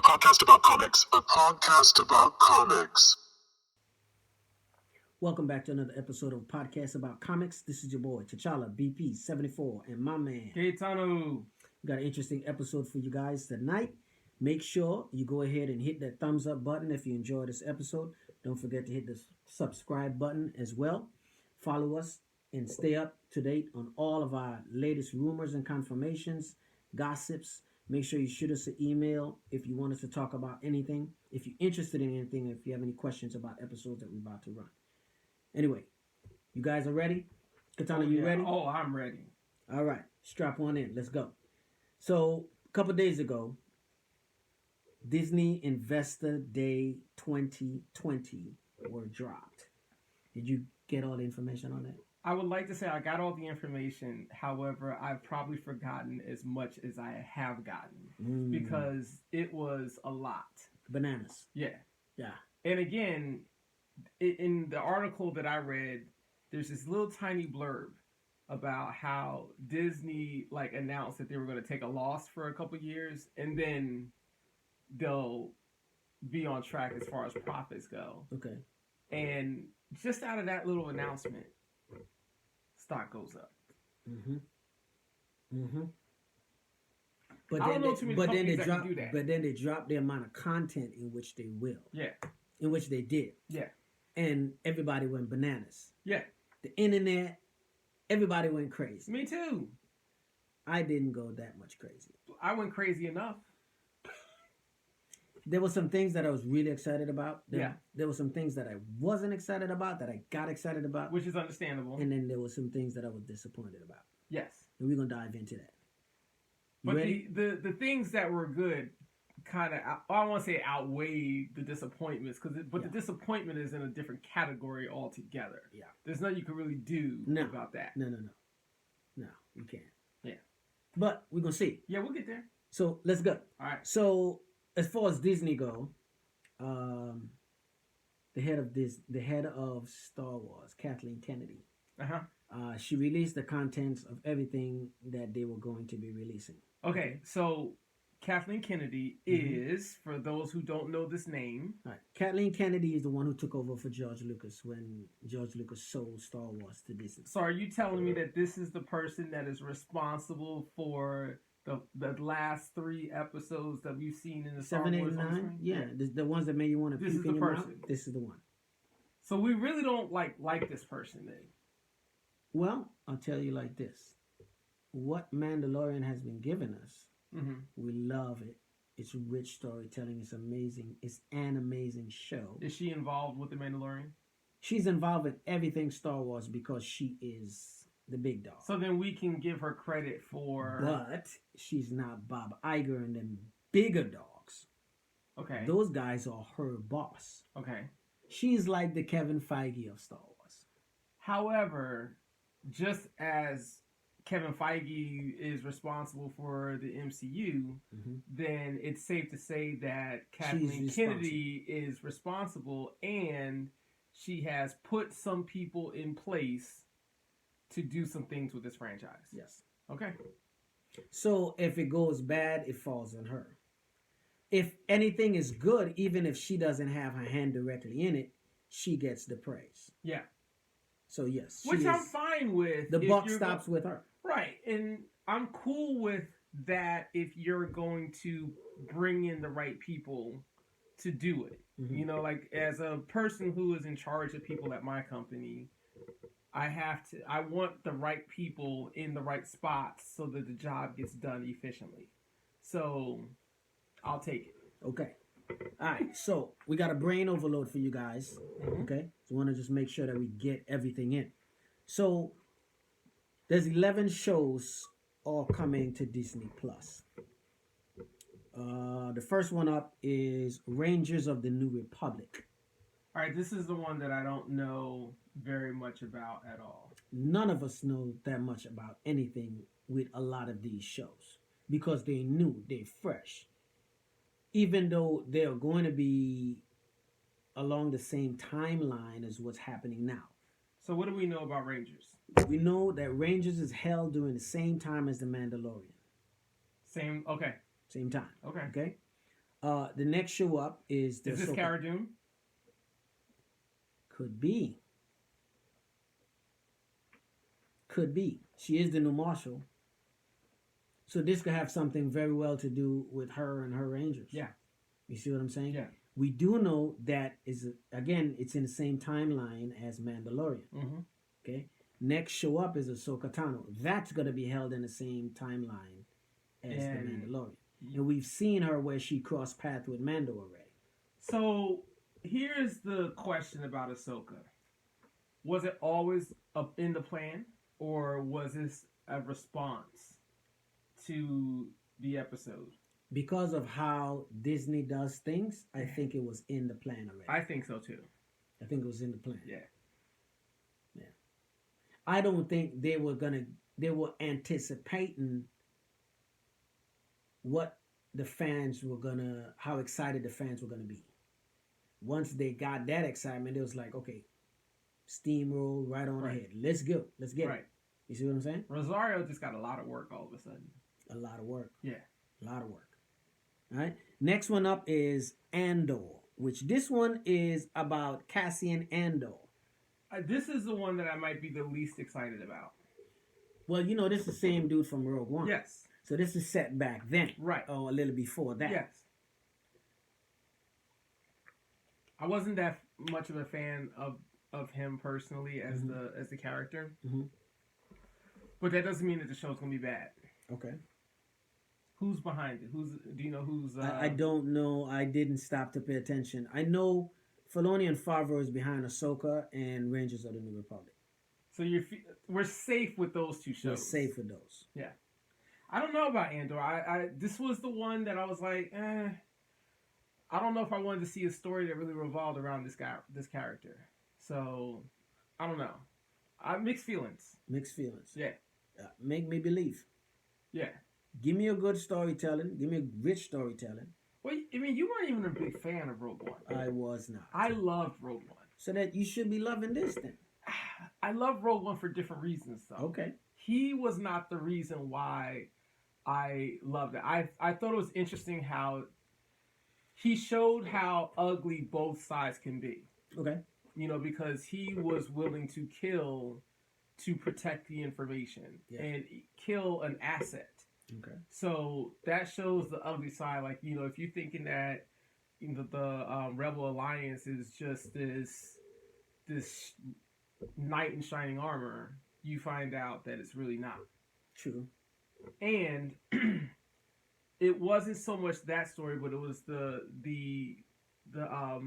podcast about comics. A podcast about comics. Welcome back to another episode of Podcast About Comics. This is your boy, T'Challa, BP74, and my man. Keitano. We got an interesting episode for you guys tonight. Make sure you go ahead and hit that thumbs up button if you enjoy this episode. Don't forget to hit the subscribe button as well. Follow us and stay up to date on all of our latest rumors and confirmations, gossips. Make sure you shoot us an email if you want us to talk about anything. If you're interested in anything, if you have any questions about episodes that we're about to run. Anyway, you guys are ready? Katana, you ready? Oh, I'm ready. All right, strap on in. Let's go. So, a couple days ago, Disney Investor Day 2020 were dropped. Did you get all the information on that? I would like to say I got all the information. However, I've probably forgotten as much as I have gotten because it was a lot. Bananas. Yeah. Yeah. And again, in the article that I read, there's this little tiny blurb about how Disney announced that they were going to take a loss for a couple years, and then they'll be on track as far as profits go. Okay. And just out of that little announcement, stock goes up. But I don't know too many companies that drop, can do that. But then they dropped the amount of content in which they will. Yeah. In which they did. Yeah. And everybody went bananas. Yeah. The internet, everybody went crazy. Me too. I didn't go that much crazy. I went crazy enough. There were some things that I was really excited about. Yeah. There were some things that I wasn't excited about that I got excited about. Which is understandable. And then there were some things that I was disappointed about. Yes. And we're going to dive into that. You but ready? the things that were good kind of, I don't want to say outweigh the disappointments, but the disappointment is in a different category altogether. Yeah. There's nothing you can really do about that. No, you can't. Yeah. But we're going to see. Yeah, we'll get there. So let's go. All right. So as far as Disney go, the head of Star Wars, Kathleen Kennedy, she released the contents of everything that they were going to be releasing. Okay, so Kathleen Kennedy is, for those who don't know this name... All right. Kathleen Kennedy is the one who took over for George Lucas when George Lucas sold Star Wars to Disney. So are you telling me that this is the person that is responsible for the last 3 episodes that we've seen in the Star 7, Wars 8, 9? Yeah, the ones that made you want to puke in your mouth. This is the one. So we really don't like this person then? Well, I'll tell you like this. What Mandalorian has been giving us, we love it. It's rich storytelling. It's amazing. It's an amazing show. Is she involved with the Mandalorian? She's involved in everything Star Wars because she is the big dog. So then we can give her credit for... But she's not Bob Iger and them bigger dogs. Okay. Those guys are her boss. Okay. She's like the Kevin Feige of Star Wars. However, just as Kevin Feige is responsible for the MCU, then it's safe to say that Kathleen Kennedy is responsible, and she has put some people in place to do some things with this franchise. Yes. Okay. So if it goes bad, it falls on her. If anything is good, even if she doesn't have her hand directly in it, she gets the praise. Yeah. So yes. Which I'm fine with. The buck stops with her. Right. And I'm cool with that if you're going to bring in the right people to do it. You know, as a person who is in charge of people at my company, I want the right people in the right spots so that the job gets done efficiently. So I'll take it. Okay. All right. So we got a brain overload for you guys. Okay. So we want to just make sure that we get everything in. So there's 11 shows all coming to Disney Plus. The first one up is Rangers of the New Republic. All right, this is the one that I don't know very much about at all. None of us know that much about anything with a lot of these shows because they're new, they're fresh. Even though they're going to be along the same timeline as what's happening now. So what do we know about Rangers? We know that Rangers is held during the same time as The Mandalorian. Same time. Okay. The next show up is the Is this Ahsoka. Cara Dune? Could be. Could be. She is the new Marshal. So this could have something very well to do with her and her Rangers. Yeah. You see what I'm saying? Yeah. We do know that is again, it's in the same timeline as Mandalorian. Mm-hmm. Okay. Next show up is Ahsoka Tano. That's gonna be held in the same timeline as the Mandalorian. And we've seen her where she crossed paths with Mando already. So here's the question about Ahsoka. Was it always up in the plan, or was this a response to the episode? Because of how Disney does things, I think it was in the plan already. I think so too. I think it was in the plan. Yeah. Yeah. I don't think they were anticipating what the fans were how excited the fans were gonna be. Once they got that excitement, it was like, okay, steamroll right on ahead. Let's go. Let's get it. You see what I'm saying? Rosario just got a lot of work all of a sudden. A lot of work. Yeah. A lot of work. All right. Next one up is Andor, which this one is about Cassian Andor. This is the one that I might be the least excited about. Well, this is the same dude from Rogue One. Yes. So this is set back then. Right. Or a little before that. Yes. I wasn't that much of a fan of him personally as the character. Mm-hmm. But that doesn't mean that the show's gonna be bad. Okay. Who's behind it? Do you know who's? I don't know. I didn't stop to pay attention. I know Filoni and Favreau is behind Ahsoka and Rangers of the New Republic. So we're safe with those two shows. We're safe with those. Yeah. I don't know about Andor. This was the one that I was like, I don't know if I wanted to see a story that really revolved around this character. So I don't know. Mixed feelings. Mixed feelings. Yeah. Make me believe. Yeah. Give me a good storytelling. Give me a rich storytelling. Well, I mean, you weren't even a big fan of Rogue One. I was not. I loved Rogue One. So that you should be loving this then. I love Rogue One for different reasons, though. Okay. He was not the reason why I loved it. I thought it was interesting how he showed how ugly both sides can be. Okay. Because he was willing to kill to protect the information and kill an asset. Okay. So that shows the ugly side. Like, if you're thinking that the Rebel Alliance is just this knight in shining armor, you find out that it's really not. True. And it wasn't so much that story, but it was the I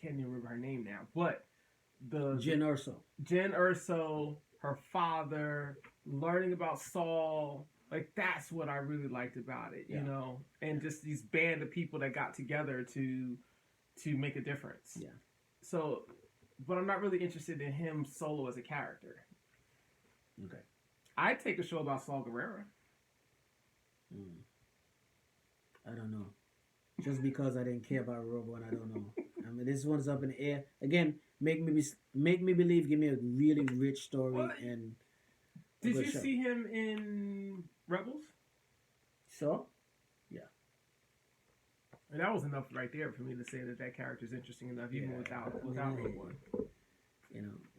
can't even remember her name now, but Jyn Erso, her father, learning about Saul. Like, that's what I really liked about it, and just these band of people that got together to make a difference. Yeah. So, but I'm not really interested in him solo as a character. Okay. I'd take a show about Saul Guerrero. I don't know. Just because I didn't care about Rogue One, I don't know. I mean, this one's up in the air. Again, make me believe. Give me a really rich story and. Did you see him in Rebels? So, yeah. And that was enough right there for me to say that character is interesting enough, even without Rogue One.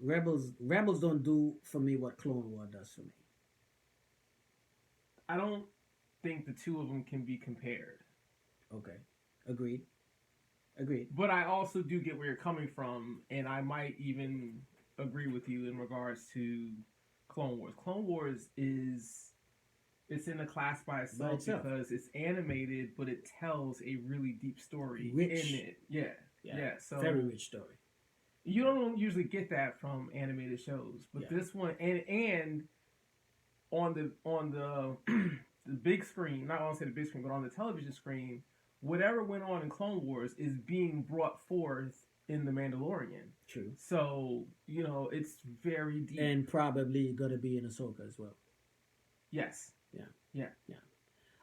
Rebels don't do for me what Clone Wars does for me. I don't think the two of them can be compared. Okay. Agreed. But I also do get where you're coming from, and I might even agree with you in regards to Clone Wars. Clone Wars it's in a class by itself because it's animated, but it tells a really deep story in it. Yeah. So very rich story. You don't usually get that from animated shows, but this one and on the the big screen, not on the big screen, but on the television screen, whatever went on in Clone Wars is being brought forth in The Mandalorian. True. So, it's very deep. And probably going to be in Ahsoka as well. Yes. Yeah.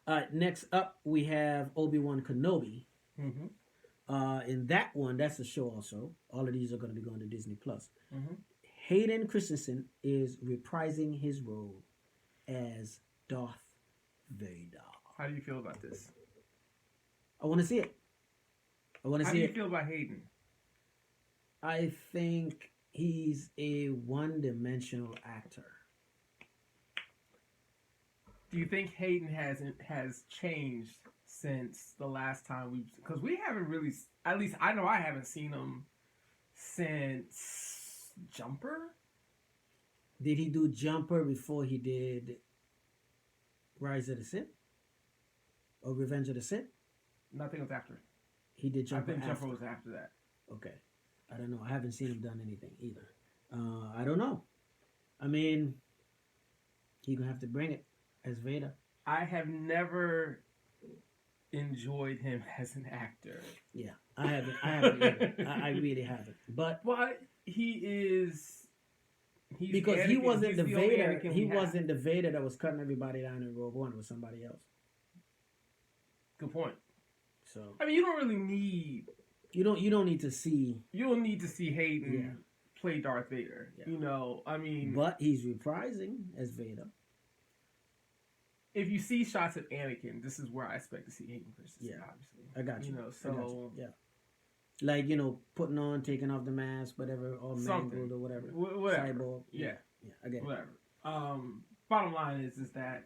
All right, next up we have Obi-Wan Kenobi. Mm-hmm. In that one, that's a show also. All of these are going to be going to Disney+. Mm-hmm. Hayden Christensen is reprising his role as Darth Vader. How do you feel about this? I want to see it. I want to How see do you it. feel about Hayden? I think he's a one-dimensional actor. Do you think Hayden has changed since the last time because we haven't really, at least I know I haven't seen him since Jumper. Did he do Jumper before he did Rise of the Sith or Revenge of the Sith? Nothing was after. He did Jumper. I think after. Jumper was after that. Okay, I don't know. I haven't seen him done anything either. I don't know. I mean, he gonna have to bring it as Vader. I have never enjoyed him as an actor. Yeah, I haven't either. I really haven't. But he is. He's because Anakin. he wasn't He's the Vader. Anakin He we have. wasn't the Vader that was cutting everybody down in Rogue One. It was somebody else. Good point. So I mean, you don't really need. you don't need to see. You don't need to see Hayden play Darth Vader. Yeah. You know, I mean, But he's reprising as Vader. if you see shots of Anakin, this is where I expect to see Hayden Christensen. Yeah. Obviously, I got you. You know, I got you. so Yeah. Like, putting on, taking off the mask, whatever, or mangled or whatever. Whatever. Cyborg. Yeah. Yeah, I get it. Whatever. Bottom line is that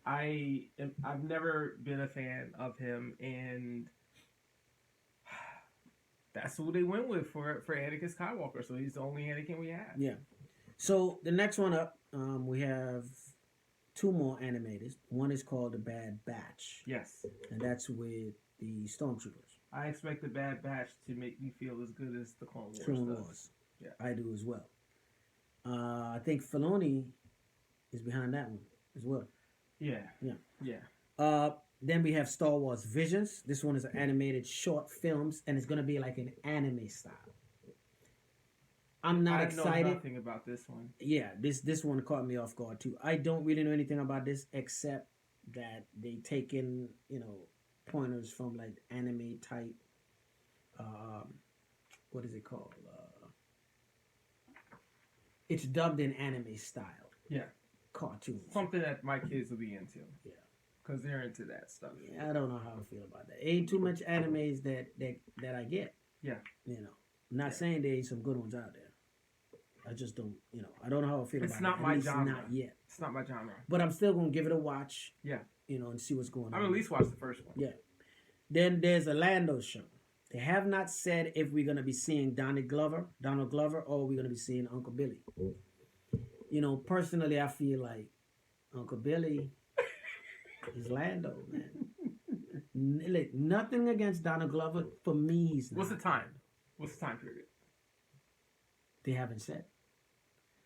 I've never been a fan of him, and that's who they went with for Anakin Skywalker. So he's the only Anakin we have. Yeah. So the next one up, we have two more animated. One is called The Bad Batch, Yes. and that's with the Stormtroopers. I expect the Bad Batch to make me feel as good as the Clone Wars Clone does. Wars. Yeah. I do as well. I think Filoni is behind that one as well. Yeah. Yeah. Yeah. Then we have Star Wars Visions. This one is an animated short films, and it's gonna be like an anime style. I'm not excited. I know nothing about this one. Yeah, this one caught me off guard too. I don't really know anything about this except that they take in, pointers from like anime type. What is it called? It's dubbed in anime style. Yeah. Cartoon. Something that my kids will be into. Yeah. Because they're into that stuff. Yeah, I don't know how I feel about that. Ain't too much animes that I get. Yeah. I'm not saying there ain't some good ones out there. I just don't, I don't know how I feel It's about not it. At my least genre. Not yet. It's not my genre. But I'm still gonna give it a watch. Yeah. And see what's going on. I'm at least watch the first one. Yeah. Then there's a Lando show. They have not said if we're gonna be seeing Donald Glover, or we're gonna be seeing Uncle Billy. Personally, I feel like Uncle Billy is Lando, man. Look, nothing against Donald Glover. For me, he's not. What's the time? What's the time period? They haven't said.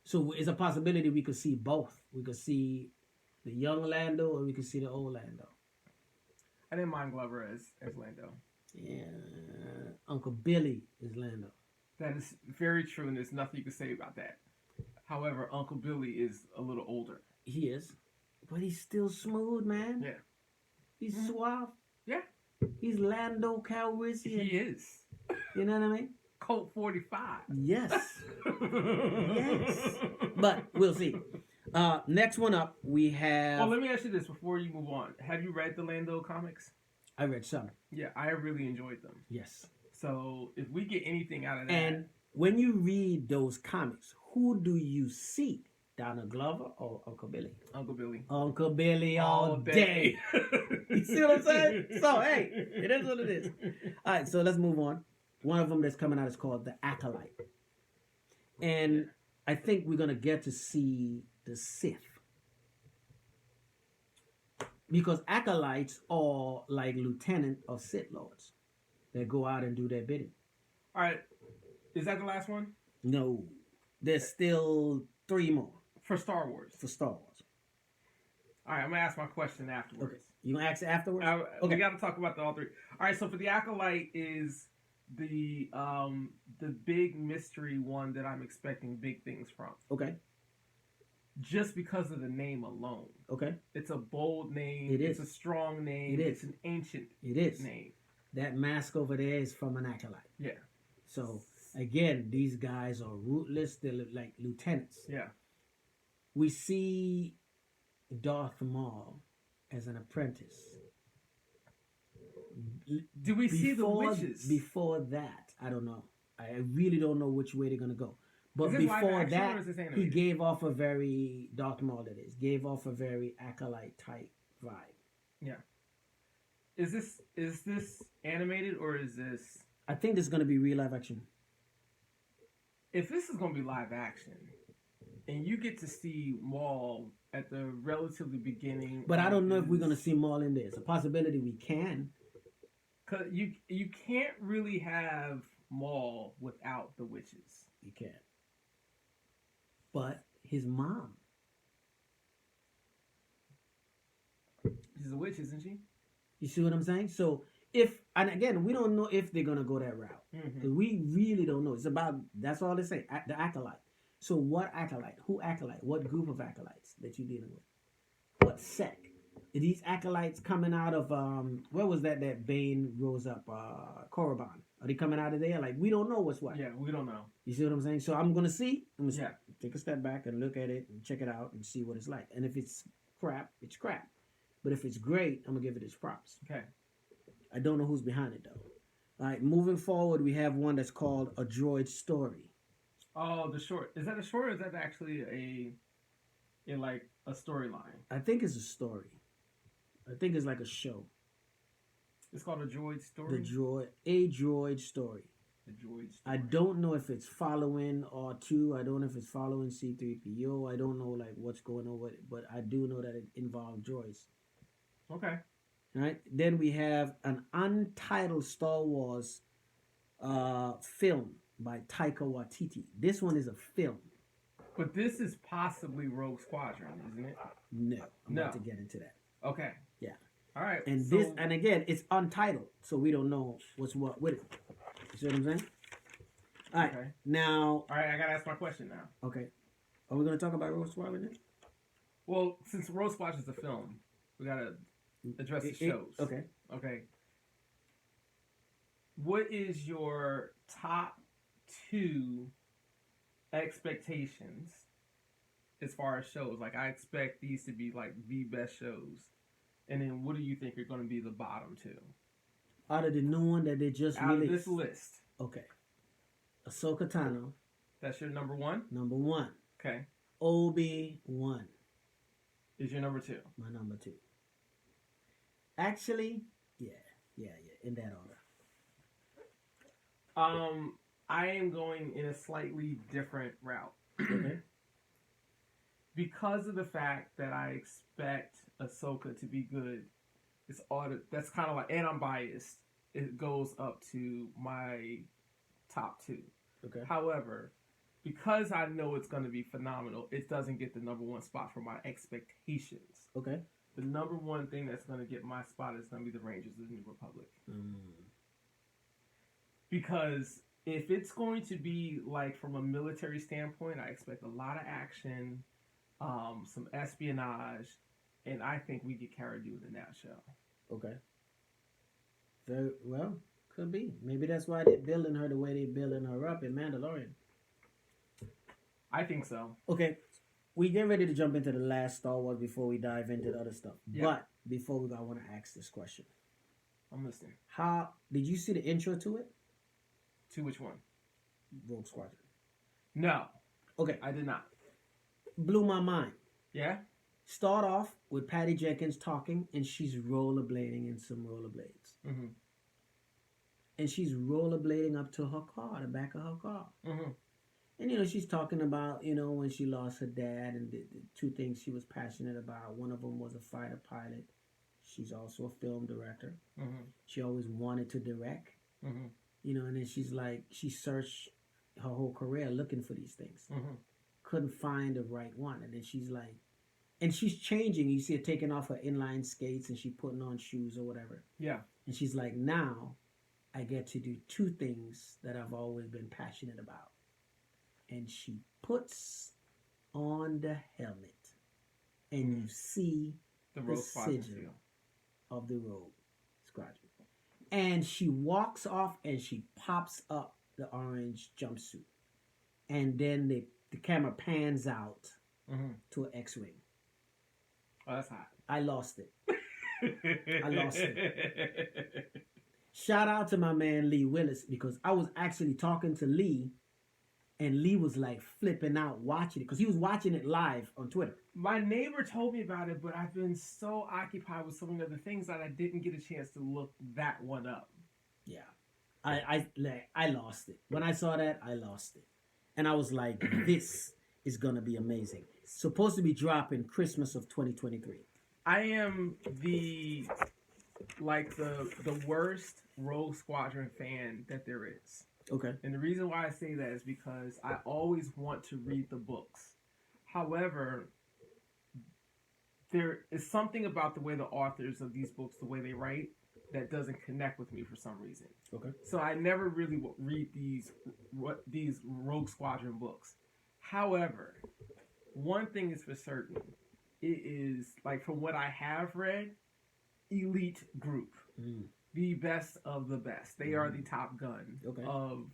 So it's a possibility we could see both. We could see the young Lando, or we could see the old Lando. I didn't mind Glover as Lando. Yeah, Uncle Billy is Lando. That is very true, and there's nothing you can say about that. However, Uncle Billy is a little older. He is, but he's still smooth, man. Yeah. He's suave. Yeah. He's Lando Calrissian. He is. You know what I mean? Colt 45. Yes. Yes. But we'll see. Next one up, we have... Oh, let me ask you this before you move on. Have you read the Lando comics? I read some. Yeah, I really enjoyed them. Yes. So if we get anything out of that... And when you read those comics, who do you see? Donald Glover or Uncle Billy? Uncle Billy. Uncle Billy all day. You see what I'm saying? So, hey, it is what it is. All right, so let's move on. One of them that's coming out is called The Acolyte. And I think we're going to get to see the Sith. Because acolytes are like lieutenant of Sith Lords that go out and do their bidding. All right. Is that the last one? No. There's still 3 more. For Star Wars. For Star Wars. All right, I'm going to ask my question afterwards. Okay. You going to ask afterwards? We got to talk about the all 3. All right, so for the Acolyte is the big mystery one that I'm expecting big things from. Okay. Just because of the name alone. Okay. It's a bold name. It is. It's a strong name. It is. It's an ancient name. That mask over there is from an acolyte. Yeah. So, again, these guys are rootless. They're like lieutenants. Yeah. We see Darth Maul as an apprentice. Do we see the witches? Before that, I don't know. I really don't know which way they're gonna go. But Is this live before action or that, is this he animated? gave off a very Darth Maul. That is, gave off a very acolyte type vibe. Yeah. Is this animated or is this? I think this is gonna be real live action. If this is gonna be live action, and you get to see Maul at the relatively beginning, But I don't know if we're gonna see Maul in there. It's a possibility we can. Cause you can't really have Maul without the witches. You can. But his mom. She's a witch, isn't she? You see what I'm saying? So and again, we don't know if they're gonna go that route. Mm-hmm. We really don't know. It's about, that's all they say, the acolyte. So what acolyte? Who acolyte? What group of acolytes that you're dealing with? What sect? Are these acolytes coming out of where was that Bane rose up? Korriban. Are they coming out of there? Like, we don't know what's what. Yeah, we don't know. You see what I'm saying? So I'm gonna take a step back and look at it and check it out and see what it's like. And if it's crap, it's crap. But if it's great, I'm gonna give it its props. Okay. I don't know who's behind it though. All right, moving forward, we have one that's called A Droid Story. Oh, the short. Is that a short or is that actually a like a storyline? I think it's a story. I think it's like a show. It's called A Droid Story? A Droid Story. The Droid Story. I don't know if it's following R2. I don't know if it's following C-3PO. I don't know like what's going on with it, but I do know that it involves droids. Okay. All right. Then we have an untitled Star Wars film by Taika Waititi. This one is a film. But this is possibly Rogue Squadron, isn't it? No. I'm about to get into that. Okay. Yeah. All right. And again, it's untitled, so we don't know what's what with it. You see what I'm saying? All right. Okay. Now. All right, I gotta ask my question now. Okay. Are we gonna talk about Rogue Squadron then? Well, since Rogue Squadron is a film, we gotta address the shows. Okay. Okay. What is your top 2 expectations as far as shows? Like, I expect these to be like the best shows. And then what do you think are going to be the bottom 2? Out of the new one that they just Out released. of this list. Okay. Ahsoka Tano. That's your number 1? Number 1. Okay. Obi-Wan. Is your number 2? My number 2. Actually, yeah, in that order. I am going in a slightly different route. Okay. Because of the fact that I expect Ahsoka to be good, that's kind of like, and I'm biased, it goes up to my top 2. Okay. However, because I know it's going to be phenomenal, it doesn't get the number 1 spot for my expectations. Okay. The number 1 thing that's going to get my spot is going to be the Rangers of the New Republic. Because if it's going to be like from a military standpoint, I expect a lot of action, some espionage, and I think we get Cara Dune in that show. Okay. Very well, could be. Maybe that's why they're building her the way they're building her up in Mandalorian. I think so. Okay. We get ready to jump into the last Star Wars before we dive into the other stuff. Yep. But before we go, I want to ask this question. I'm listening. How did you see the intro to it? To which one? Rogue Squadron. No. Okay. I did not. Blew my mind. Yeah? Start off with Patty Jenkins talking, and she's rollerblading in some rollerblades. Mm-hmm. And she's rollerblading up to her car, the back of her car. Mm-hmm. And, she's talking about, when she lost her dad and the 2 things she was passionate about. One of them was a fighter pilot. She's also a film director. Mm-hmm. She always wanted to direct. Mm-hmm. And then she's like, she searched her whole career looking for these things. Mm-hmm. Couldn't find the right one. And then she's like, and she's changing. You see her taking off her inline skates and she putting on shoes or whatever. Yeah. And she's like, now I get to do 2 things that I've always been passionate about. And she puts on the helmet. And you see the sigil of the Rogue Squadron. And she walks off and she pops up the orange jumpsuit. And then the camera pans out to an X-Wing. Oh, that's hot. I lost it. I lost it. Shout out to my man Lee Willis, because I was actually talking to Lee, and Lee was like flipping out watching it because he was watching it live on Twitter. My neighbor told me about it, but I've been so occupied with so many other things that I didn't get a chance to look that one up. Yeah, I lost it when I saw that. I lost it, and I was like, "This is gonna be amazing." It's supposed to be dropping Christmas of 2023. I am the worst Rogue Squadron fan that there is. Okay. And the reason why I say that is because I always want to read the books. However, there is something about the way the authors of these books, the way they write, that doesn't connect with me for some reason. Okay. So I never really read these Rogue Squadron books. However, one thing is for certain. It is, like, from what I have read, elite group. The best of the best. They are the Top Gun of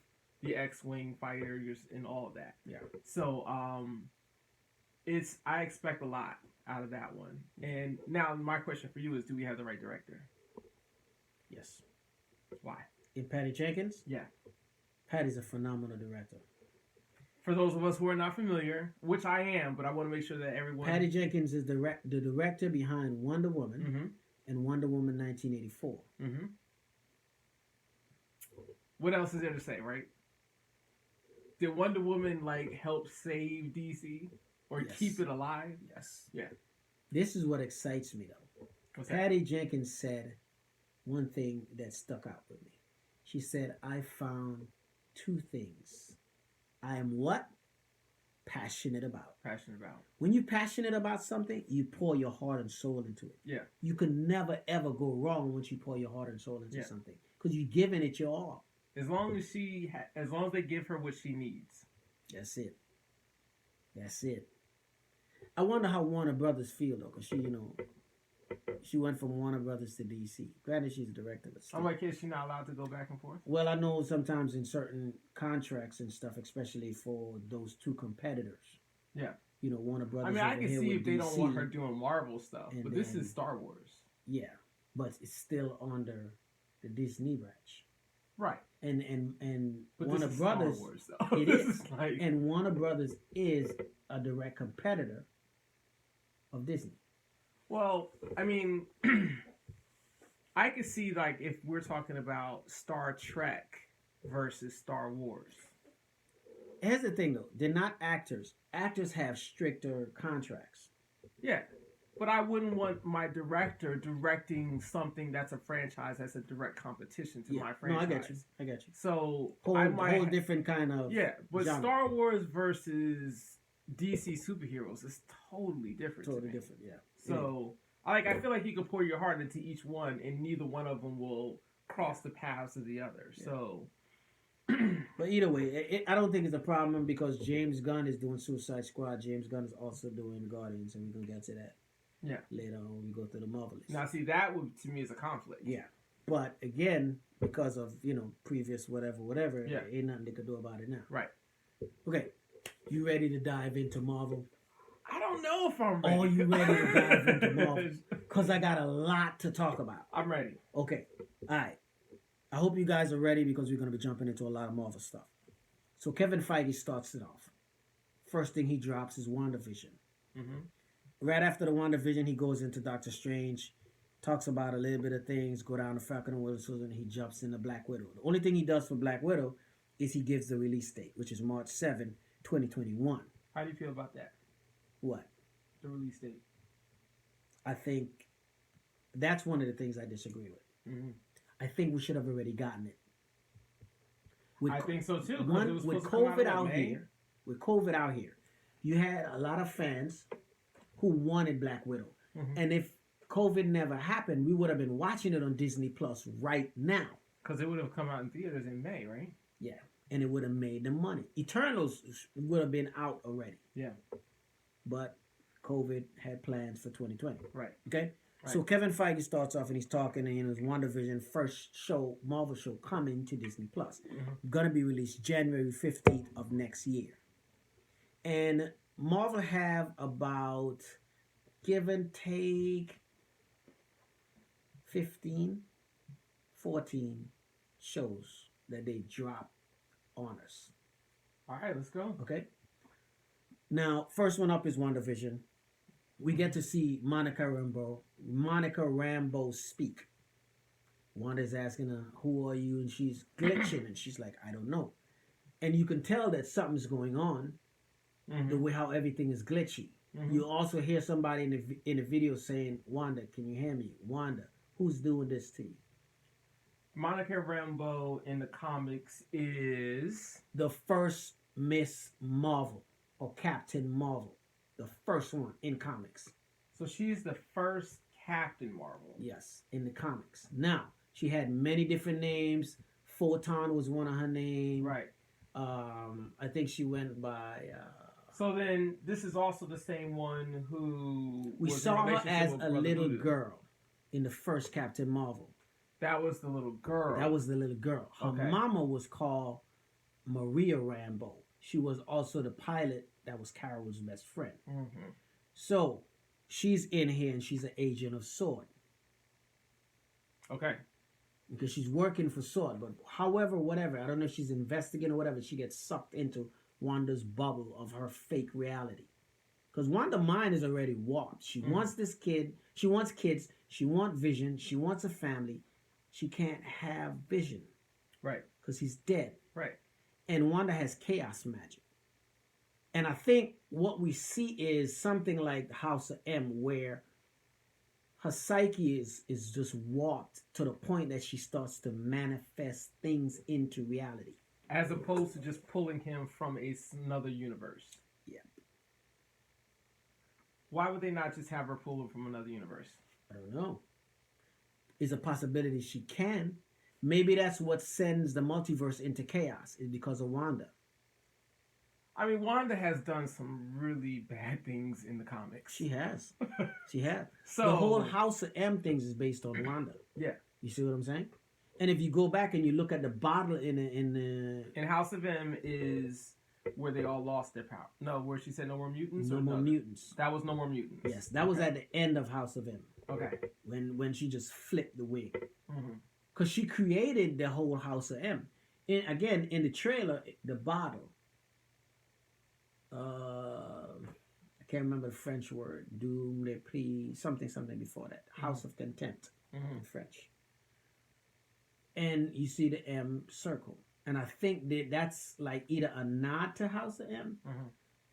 the X-Wing fighters and all of that. Yeah. So I expect a lot out of that one. And now my question for you is, do we have the right director? Yes. Why? In Patty Jenkins? Yeah. Patty's a phenomenal director. For those of us who are not familiar, which I am, but I want to make sure that everyone... Patty Jenkins is the director behind Wonder Woman and Wonder Woman 1984. What else is there to say, right? Did Wonder Woman, like, help save DC? Or keep it alive? Yes. Yeah. This is what excites me, though. What's Patty Jenkins said one thing that stuck out with me. She said, I found two things. I am what? Passionate about. When you're passionate about something, you pour your heart and soul into it. Yeah. You can never, ever go wrong once you pour your heart and soul into something. Because you're giving it your all. As long as they give her what she needs. That's it. I wonder how Warner Brothers feel, though, because she went from Warner Brothers to DC. Granted, she's a director, but still. I'm like, is she not allowed to go back and forth? Well, I know sometimes in certain contracts and stuff, especially for those two competitors. Yeah. Warner Brothers. I mean, I can see if they don't want her doing Marvel stuff, but this is Star Wars. Yeah, but it's still under the Disney branch. Right. And but Warner Brothers, Star Wars, though. It is. And Warner Brothers is a direct competitor of Disney. Well, I mean, I could see, like, if we're talking about Star Trek versus Star Wars. Here's the thing, though. They're not actors. Actors have stricter contracts. Yeah. But I wouldn't want my director directing something that's a franchise that's a direct competition to my franchise. No, I get you. So whole different kind of but genre. Star Wars versus DC superheroes is totally different. Totally different, yeah. So I feel like you can pour your heart into each one, and neither one of them will cross the paths of the other. Yeah. So. But either way, I don't think it's a problem because James Gunn is doing Suicide Squad. James Gunn is also doing Guardians, and we're gonna get to that. Yeah. Later on when we go through the Marvel list. Now, see, that would, to me, is a conflict. Yeah. But, again, because of, previous whatever, ain't nothing they could do about it now. Right. Okay. You ready to dive into Marvel? I don't know if I'm ready. Are you ready to dive into Marvel? Because I got a lot to talk about. I'm ready. Okay. All right. I hope you guys are ready because we're going to be jumping into a lot of Marvel stuff. So, Kevin Feige starts it off. First thing he drops is WandaVision. Mm-hmm. Right after the WandaVision, he goes into Doctor Strange, talks about a little bit of things, go down to Falcon and Winter Soldier, and he jumps into Black Widow. The only thing he does for Black Widow is he gives the release date, which is March 7, 2021. How do you feel about that? What? The release date. I think that's one of the things I disagree with. Mm-hmm. I think we should have already gotten it. I think so too. With COVID out here, you had a lot of fans who wanted Black Widow. Mm-hmm. And if COVID never happened, we would have been watching it on Disney Plus right now. Because it would have come out in theaters in May, right? Yeah. And it would have made them money. Eternals would have been out already. Yeah. But COVID had plans for 2020. Right. Okay? Right. So Kevin Feige starts off and he's talking, and his WandaVision first show, Marvel show, coming to Disney Plus. Mm-hmm. Going to be released January 15th of next year. And Marvel have about, give and take, 15 14 shows that they drop on us. All right, let's go. Okay. Now, first one up is WandaVision. We get to see Monica Rambeau speak. Wanda's asking her, "Who are you?" And she's glitching, and she's like, "I don't know." And you can tell that something's going on, the way how everything is glitchy. You also hear somebody in the video saying, "Wanda, can you hear me? Wanda, who's doing this to you?" Monica Rambeau in the comics is the first Miss Marvel or Captain Marvel, the first one in comics. So she's the first Captain Marvel. Yes, in the comics. Now she had many different names. Photon was one of her names. Right. I think she went by. So then, this is also the same one who we was saw in her as a Brother little Voodoo. girl in the first Captain Marvel. That was the little girl. That was the little girl. Her mama was called Maria Rambeau. She was also the pilot that was Carol's best friend. So she's in here and she's an agent of S.W.O.R.D. Okay. Because she's working for S.W.O.R.D. But however, whatever, I don't know if she's investigating or whatever, she gets sucked into Wanda's bubble of her fake reality. Because Wanda's mind is already warped. She wants this kid. She wants kids. She wants Vision. She wants a family. She can't have Vision. Right. Because he's dead. Right. And Wanda has chaos magic. And I think what we see is something like the House of M, where her psyche is just warped to the point that she starts to manifest things into reality. As opposed to just pulling him from another universe. Yeah. Why would they not just have her pull him from another universe? I don't know. It's a possibility she can. Maybe that's what sends the multiverse into chaos, is because of Wanda. I mean, Wanda has done some really bad things in the comics. She has. She has. So the whole House of M things is based on Wanda. Yeah. You see what I'm saying? And if you go back and you look at the bottle in House of M is where they all lost their power. No, where she said no more mutants. No More Mutants. That was No More Mutants. Yes, that was at the end of House of M. Okay. When she just flipped the wig. Because she created the whole House of M. And again, in the trailer, the bottle. I can't remember the French word. Doom le Prix, something before that. House of Contempt in French. And you see the M circle. And I think that's like either a nod to House of M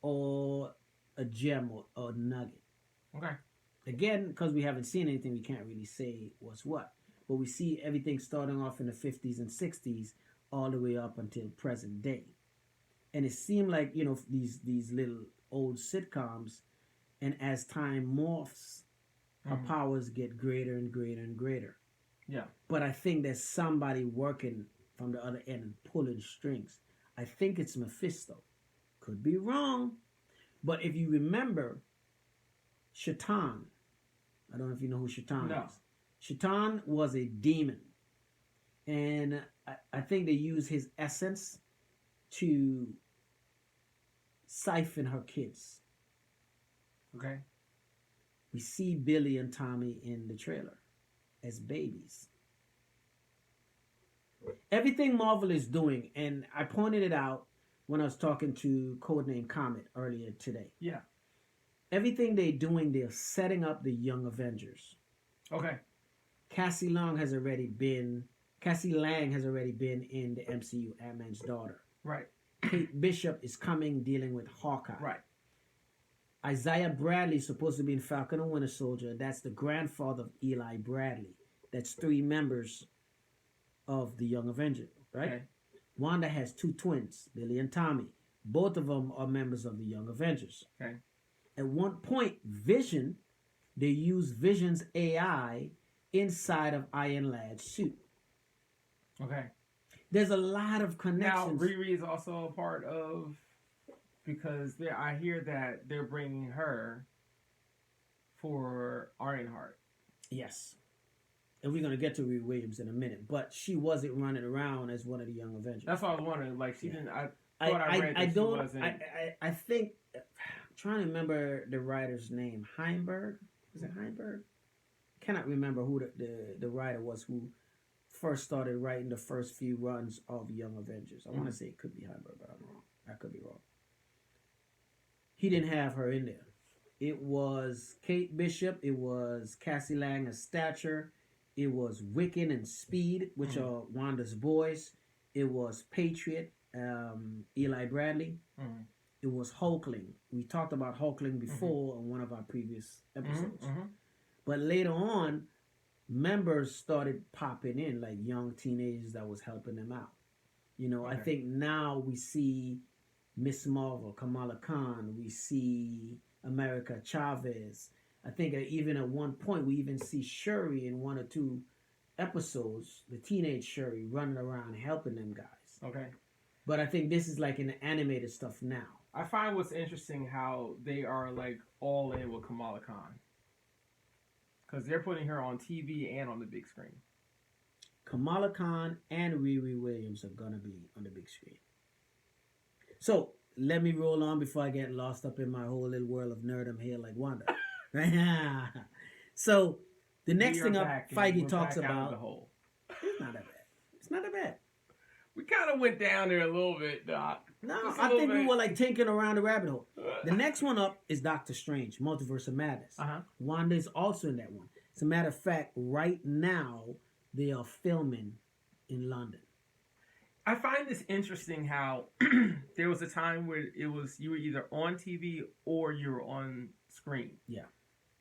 or a gem or a nugget. Okay. Again, because we haven't seen anything, we can't really say what's what. But we see everything starting off in the 50s and 60s all the way up until present day. And it seemed like, you know, these little old sitcoms, and as time morphs, her powers get greater and greater and greater. Yeah. But I think there's somebody working from the other end and pulling strings. I think it's Mephisto. Could be wrong. But if you remember, Shaitan, I don't know if you know who Shaitan is. Shaitan was a demon. And I think they use his essence to siphon her kids. Okay. We see Billy and Tommy in the trailer as babies. Everything Marvel is doing, and I pointed it out when I was talking to Codename Comet earlier today. Yeah. Everything they're doing, they're setting up the Young Avengers. Okay. Cassie Lang has already been in the MCU, Ant-Man's daughter. Right. Kate Bishop is coming, dealing with Hawkeye. Right. Isaiah Bradley is supposed to be in Falcon and Winter Soldier. That's the grandfather of Eli Bradley. That's 3 members of the Young Avengers, right? Okay. Wanda has 2 twins, Billy and Tommy. Both of them are members of the Young Avengers. Okay. At one point, Vision, they use Vision's AI inside of Iron Lad's suit. Okay. There's a lot of connections. Now, Riri is also a part of, because I hear that they're bringing her for Ironheart. Yes. And we're going to get to Riri Williams in a minute. But she wasn't running around as one of the Young Avengers. That's what I was wondering. Like, she didn't... I think... I'm trying to remember the writer's name. Heinberg? Was it Heinberg? I cannot remember who the writer was who first started writing the first few runs of Young Avengers. I want to say it could be Hybrid, but I could be wrong. He didn't have her in there. It was Kate Bishop. It was Cassie Lang as Stature. It was Wiccan and Speed, which are Wanda's boys. It was Patriot, Eli Bradley. It was Hulkling. We talked about Hulkling before on one of our previous episodes. But later on, members started popping in, like young teenagers that was helping them out. You know, I think now we see Miss Marvel, Kamala Khan. We see America Chavez. I think even at one point we even see Shuri in one or two episodes, the teenage Shuri running around helping them guys. Okay. But I think this is like in the animated stuff now. I find what's interesting how they are like all in with Kamala Khan. Because they're putting her on TV and on the big screen. Kamala Khan and Riri Williams are going to be on the big screen. So, let me roll on before I get lost up in my whole little world of nerdom here like Wanda. So, the next thing up Feige talks about... The hole. It's not that bad. It's not that bad. We kind of went down there a little bit, Doc. No, I think we were like tinkering around the rabbit hole. The next one up is Doctor Strange, Multiverse of Madness. Wanda is also in that one. As a matter of fact, right now, they are filming in London. I find this interesting how there was a time where it was you were either on TV or you were on screen. Yeah.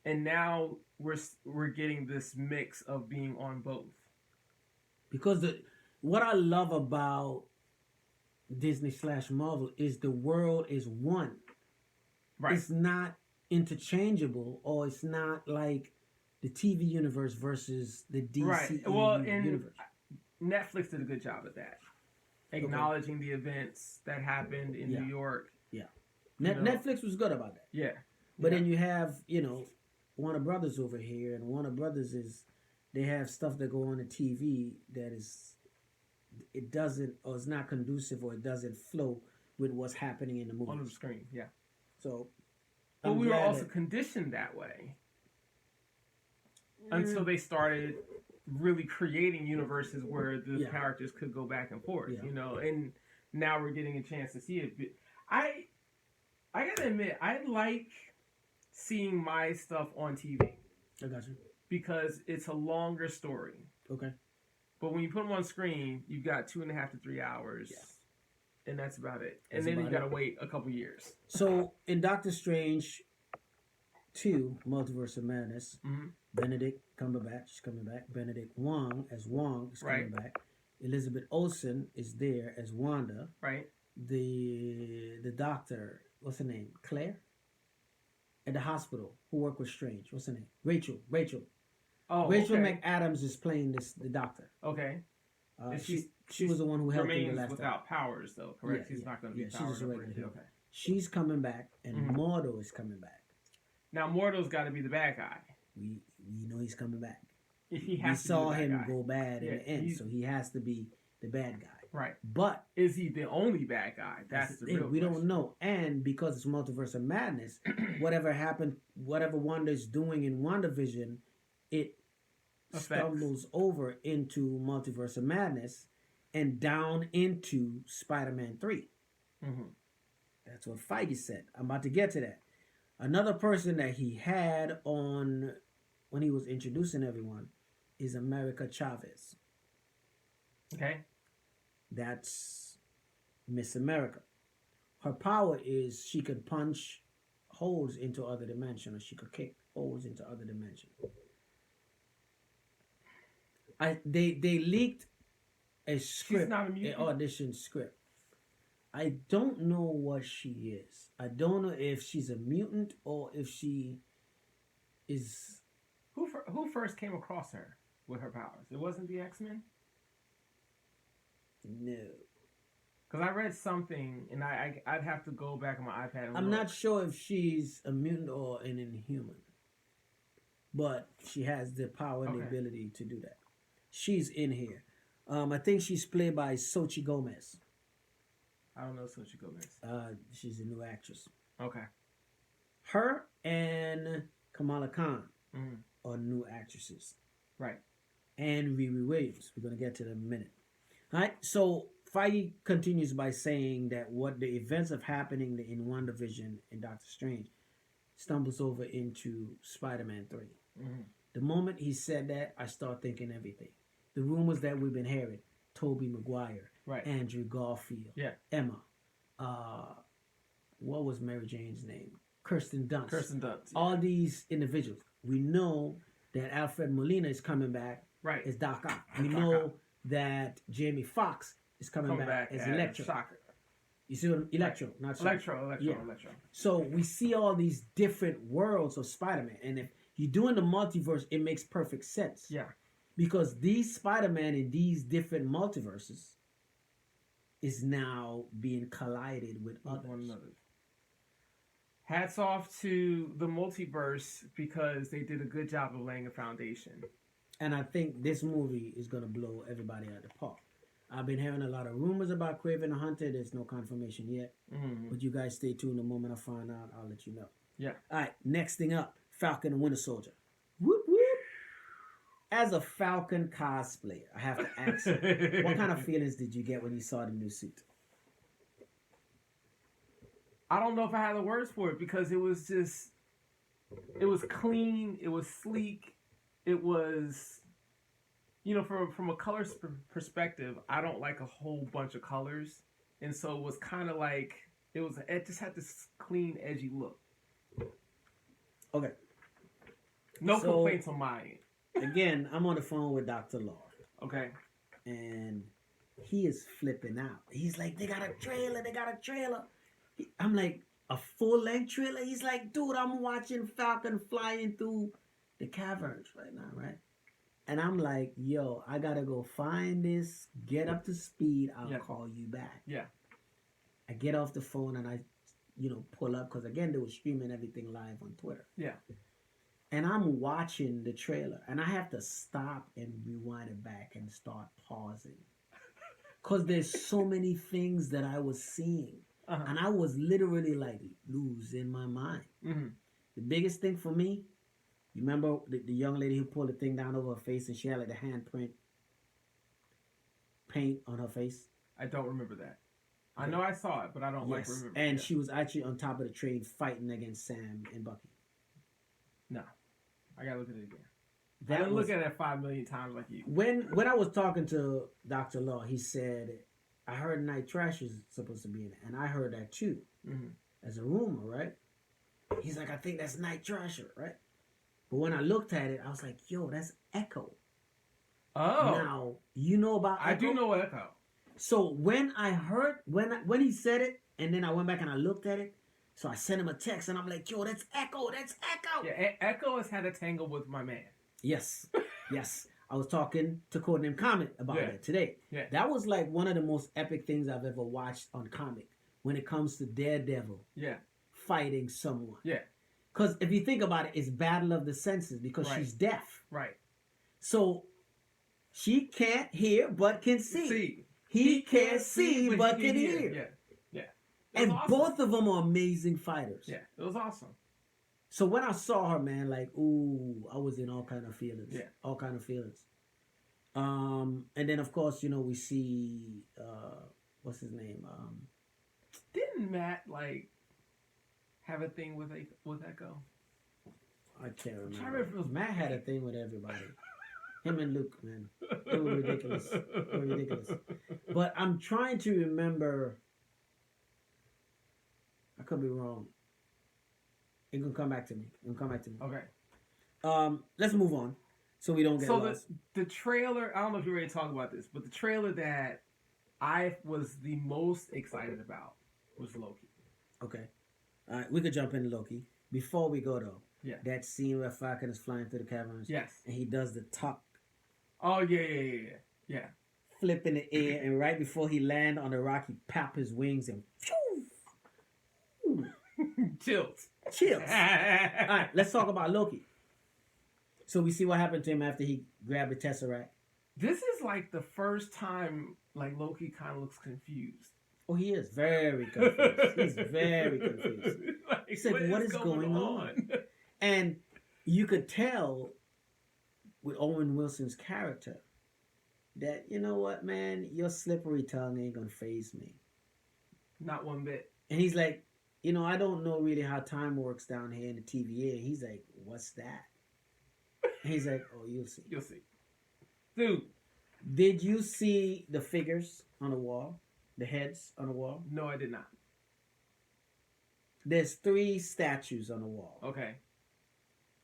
And now we're getting this mix of being on both. Because what I love about Disney/Marvel is the world is one. Right. It's not interchangeable, or it's not like the TV universe versus the DC universe. Netflix did a good job at that. Acknowledging the events that happened in New York. Yeah. Netflix was good about that. Yeah. But then you have, Warner Brothers over here, and Warner Brothers they have stuff that go on the TV that it doesn't, or it's not conducive, or it doesn't flow with what's happening in the movie. On the screen, yeah. So, but we were also conditioned that way until they started really creating universes where the characters could go back and forth, and now we're getting a chance to see it. But I gotta admit, I like seeing my stuff on TV. I got you. Because it's a longer story. Okay. But when you put them on screen, you've got 2.5 to 3 hours. Yeah. And that's about it. And then you got to wait a couple years. So, in Doctor Strange 2, Multiverse of Madness, Benedict Cumberbatch is coming back. Benedict Wong as Wong is coming back. Elizabeth Olsen is there as Wanda. Right. The doctor, what's her name? Claire? At the hospital, who worked with Strange. What's her name? Rachel. Oh, Rachel McAdams is playing the doctor. Okay. She was the one who helped him the last without time. powers, though, correct? She's not going to be she's just a regular human. Okay. She's coming back, and Mordo is coming back. Now, Mordo's got to be the bad guy. We know he's coming back. We saw him go bad in the end, so he has to be the bad guy. Right. But is he the only bad guy? That's the real we question. don't know. And because it's Multiverse of Madness, whatever Wanda's doing in WandaVision, it stumbles over into Multiverse of Madness and down into Spider-Man 3. That's what Feige said. I'm about to get to that. Another person that he had on when he was introducing everyone is America Chavez. Okay. That's Miss America. Her power is she can punch holes into other dimensions, or she could kick holes into other dimensions. They leaked a script, an audition script. I don't know what she is. I don't know if she's a mutant or if she is. Who first came across her with her powers? It wasn't the X-Men? No. Because I read something, and I'd have to go back on my iPad and I'm not sure if she's a mutant or an inhuman. But she has the power and the ability to do that. She's in here. I think she's played by Xochitl Gomez. I don't know Xochitl Gomez. She's a new actress. Okay. Her and Kamala Khan are new actresses. Right. and Riri Williams. We're going to get to them in a minute. All right, so Feige continues by saying that what the events of happening in WandaVision and Doctor Strange stumbles over into Spider-Man 3. Mm-hmm. The moment he said that, I start thinking everything. The rumors that we've been hearing, Tobey Maguire, Right. Andrew Garfield, Yeah. Emma, what was Mary Jane's name? Kirsten Dunst. Kirsten Dunst. Yeah. All these individuals. We know that Alfred Molina is coming back Right. as Doc Ock. We know that Jamie Foxx is coming back as Electro. Shocker. You see what Electro, right. not Electro. So we see all these different worlds of Spider-Man, and if you're doing the multiverse, it makes perfect sense. Yeah. Because these Spider-Man in these different multiverses is now being collided with others. One another. Hats off to the multiverse because they did a good job of laying a foundation. And I think this movie is going to blow everybody out of the park. I've been hearing a lot of rumors about Kraven the Hunter. There's no confirmation yet. Mm-hmm. But you guys stay tuned. The moment I find out, I'll let you know. Yeah. All right, next thing up, Falcon and Winter Soldier. Whoop, whoop. As a Falcon cosplayer, I have to ask you, what kind of feelings did you get when you saw the new suit? I don't know if I have the words for it because it was clean, it was sleek, it was, from a color perspective, I don't like a whole bunch of colors. And so it was kind of like, it just had this clean, edgy look. Okay. No complaints on my end. Again, I'm on the phone with Dr. Law. Okay. And he is flipping out. He's like, they got a trailer. I'm like, a full-length trailer? He's like, dude, I'm watching Falcon flying through the caverns right now, right? And I'm like, yo, I got to go find this, get up to speed. I'll call you back. Yeah. I get off the phone and I, pull up. Because, again, they were streaming everything live on Twitter. Yeah. And I'm watching the trailer, and I have to stop and rewind it back and start pausing. Because there's so many things that I was seeing. Uh-huh. And I was literally like losing my mind. Mm-hmm. The biggest thing for me, you remember the young lady who pulled the thing down over her face and she had like the handprint paint on her face? I don't remember that. I know I saw it, but I don't remember. And she was actually on top of the train fighting against Sam and Bucky. No. I gotta look at it again. I didn't look at it 5 million times like you. When I was talking to Dr. Law, he said, I heard Night Trash is supposed to be in it. And I heard that too. Mm-hmm. As a rumor, right? He's like, I think that's Night Trasher, right? But when I looked at it, I was like, yo, that's Echo. Oh. Now, you know about Echo? I do know Echo. So when I heard, when he said it, and then I went back and I looked at it, so I sent him a text and I'm like, yo, that's Echo. Yeah, Echo has had a tangle with my man. Yes. I was talking to Codename Comic about that today. Yeah. That was like one of the most epic things I've ever watched on comic when it comes to Daredevil fighting someone. Yeah. Because if you think about it, it's battle of the senses because she's deaf. Right. So she can't hear but can see. He can't see but can hear. Yeah. And awesome. Both of them are amazing fighters. Yeah, it was awesome. So when I saw her, man, like, ooh, I was in all kind of feelings. Yeah. All kind of feelings. And then, of course, we see, what's his name? Didn't Matt, have a thing with Echo? I can't remember. Matt had a thing with everybody. Him and Luke, man. It was ridiculous. But I'm trying to remember. I could be wrong. It can come back to me. Okay. Let's move on so we don't get lost. The trailer, I don't know if you're ready to talk about this, but the trailer that I was the most excited about was Loki. Okay. All right, we could jump into Loki. Before we go, though, that scene where Falcon is flying through the caverns. Yes. And he does the tuck. Oh, yeah. Flip in the air, and right before he land on the rock, he pop his wings and Chills. All right, let's talk about Loki. So we see what happened to him after he grabbed the Tesseract. This is like the first time Loki kind of looks confused. Oh, he is very confused. He's very confused. He's like, what is going on? And you could tell with Owen Wilson's character that, you know what, man, your slippery tongue ain't gonna faze me. Not one bit. And he's like, I don't know really how time works down here in the TVA. And he's like, what's that? And he's like, oh, you'll see. You'll see. Dude. Did you see the figures on the wall? The heads on the wall? No, I did not. There's 3 statues on the wall. Okay.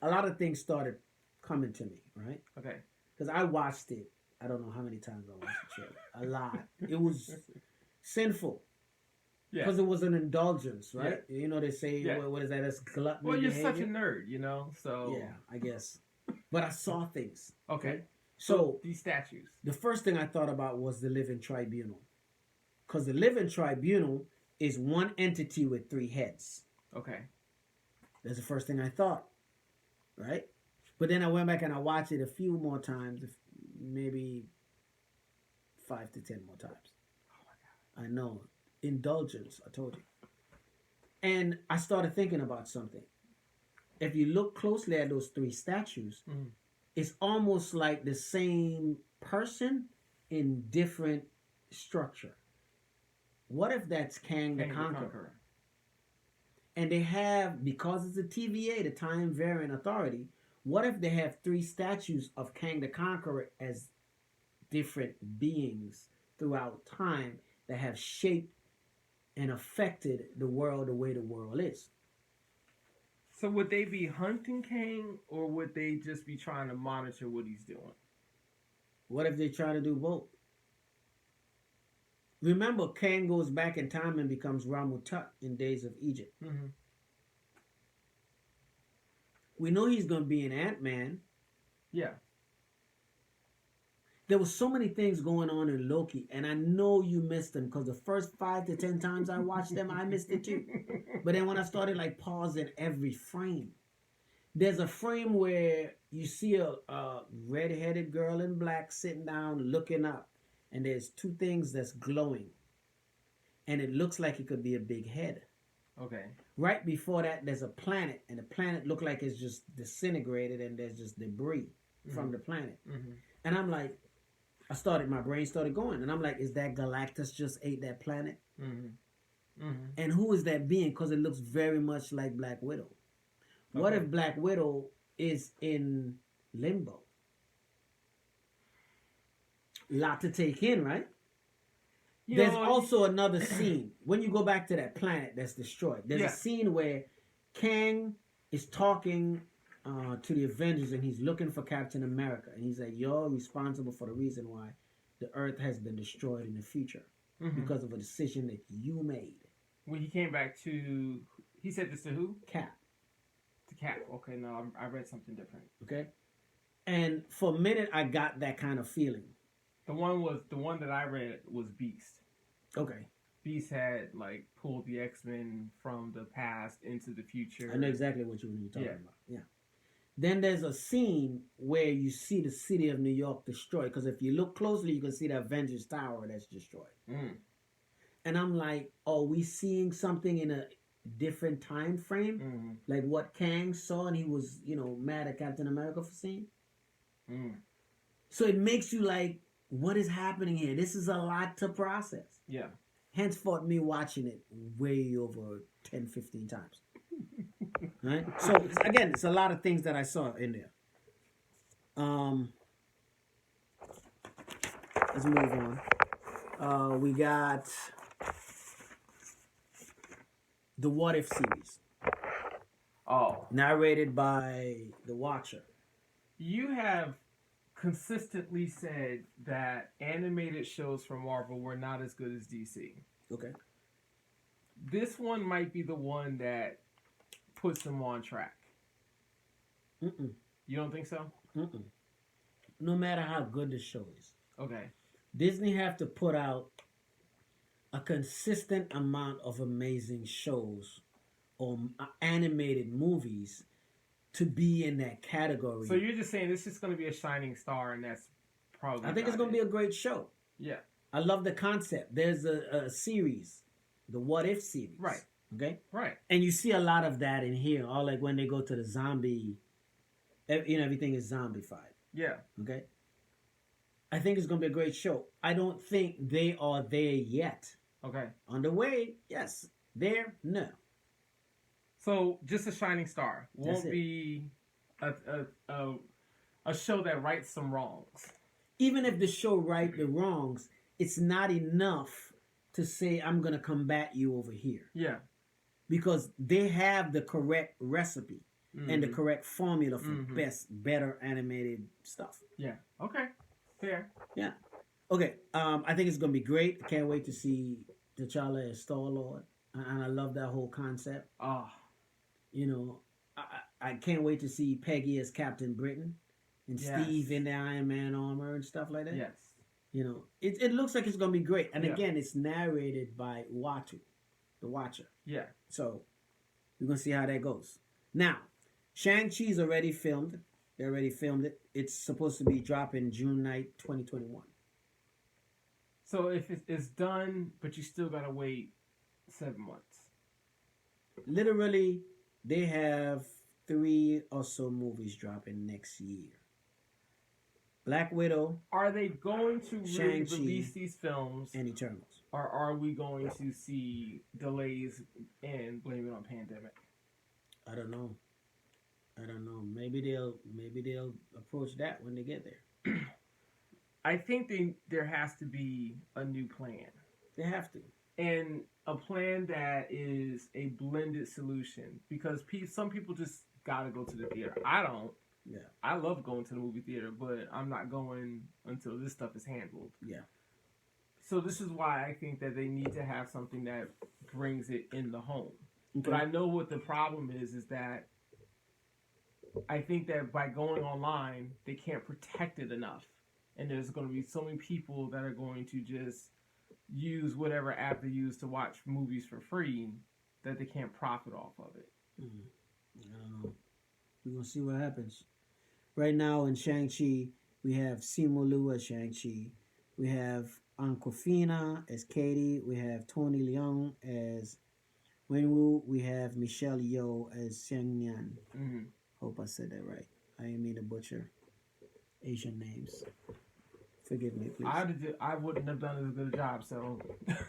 A lot of things started coming to me, right? Okay. Because I watched it. I don't know how many times I watched the trailer. A lot. It was sinful. Yeah. Because it was an indulgence, right? Yeah. They say, what is that? That's gluttony. Well, you're behavior. such a nerd, so... Yeah, I guess. But I saw things. Okay. So these statues. The first thing I thought about was the Living Tribunal. Because the Living Tribunal is one entity with 3 heads. Okay. That's the first thing I thought. Right? But then I went back and I watched it a few more times. Maybe 5 to 10 more times. Oh my God. I know. Indulgence, I told you. And I started thinking about something. If you look closely at those 3 statues, it's almost like the same person in different structure. What if that's Kang the Conqueror? And they have, because it's a TVA, the Time Variant Authority, what if they have 3 statues of Kang the Conqueror as different beings throughout time that have shaped and affected the world the way the world is? So would they be hunting Kang, or would they just be trying to monitor what he's doing? What if they try to do both? Remember, Kang goes back in time and becomes Ramu-Tut in Days of Egypt. Mm-hmm. We know he's going to be an Ant-Man. Yeah. There were so many things going on in Loki, and I know you missed them because the first 5 to 10 times I watched them, I missed it too. But then when I started pausing every frame, there's a frame where you see a red-headed girl in black sitting down looking up, and there's 2 things that's glowing, and it looks like it could be a big head. Okay. Right before that, there's a planet, and the planet looked like it's just disintegrated, and there's just debris from the planet. Mm-hmm. And I'm like, my brain started going, and I'm like, is that Galactus just ate that planet? Mm-hmm. Mm-hmm. And who is that being? Because it looks very much like Black Widow. Okay. What if Black Widow is in limbo? Lot to take in, right? There's also another scene. When you go back to that planet that's destroyed, there's a scene where Kang is talking to the Avengers, and he's looking for Captain America. And he's like, you're responsible for the reason why the Earth has been destroyed in the future. Mm-hmm. Because of a decision that you made. When he came back to... He said this to who? Cap. To Cap. Okay, no, I read something different. Okay? And for a minute, I got that kind of feeling. The one that I read was Beast. Okay. Beast had pulled the X-Men from the past into the future. I know exactly what you're talking about. Yeah. Then there's a scene where you see the city of New York destroyed. Because if you look closely, you can see the Avengers Tower that's destroyed. Mm. And I'm like, are we seeing something in a different time frame? Mm-hmm. Like what Kang saw and he was, mad at Captain America for seeing? Mm. So it makes you like, what is happening here? This is a lot to process. Yeah. Henceforth, me watching it way over 10, 15 times. Right? So, again, it's a lot of things that I saw in there. Let's move on. We got the What If series. Oh. Narrated by The Watcher. You have consistently said that animated shows from Marvel were not as good as DC. Okay. This one might be the one that puts them on track. Mm-mm. You don't think so? Mm-mm. No matter how good the show is. Okay. Disney have to put out a consistent amount of amazing shows or animated movies to be in that category. So you're just saying this is going to be a shining star, and that's probably... I think it's going to be a great show. Yeah. I love the concept. There's a series, the What If series. Right. Okay? Right. And you see a lot of that in here. All when they go to the zombie... everything is zombified. Yeah. Okay. I think it's going to be a great show. I don't think they are there yet. Okay. On the way, yes. There, no. So just a shining star That's won't it. be a show that rights some wrongs. Even if the show right the wrongs, it's not enough to say I'm going to combat you over here. Yeah. Because they have the correct recipe and the correct formula for better animated stuff. Yeah. Okay. Fair. Yeah. Okay. I think it's gonna be great. I can't wait to see T'Challa as Star-Lord, and I love that whole concept. You know, I can't wait to see Peggy as Captain Britain and Steve in the Iron Man armor and stuff like that. Yes. You know, it looks like it's gonna be great. And again, it's narrated by Watu, the Watcher. Yeah. So we're gonna see how that goes. Now, Shang-Chi's already filmed. They already filmed it. It's supposed to be dropping June 9th, 2021. So if it's done, but you still gotta wait 7 months. Literally, they have 3 or so movies dropping next year. Black Widow. Are they going to really release these films and Eternals? Or are we going to see delays and blame it on pandemic? I don't know. Maybe they'll approach that when they get there. I think there has to be a new plan. They have to. And a plan that is a blended solution. Because some people just got to go to the theater. I don't. Yeah. I love going to the movie theater, but I'm not going until this stuff is handled. Yeah. So this is why I think that they need to have something that brings it in the home. Okay. But I know what the problem is that I think that by going online, they can't protect it enough. And there's going to be so many people that are going to just use whatever app they use to watch movies for free that they can't profit off of it. I don't know. We're going to see what happens. Right now in Shang-Chi, we have Simu Liu as Shang-Chi. We have Awkwafina as Katie. We have Tony Leung as Wenwu. We have Michelle Yeoh as Xiang Yan. Mm-hmm. Hope I said that right. I didn't mean to butcher Asian names. Forgive me, please. I wouldn't have done as good a job, so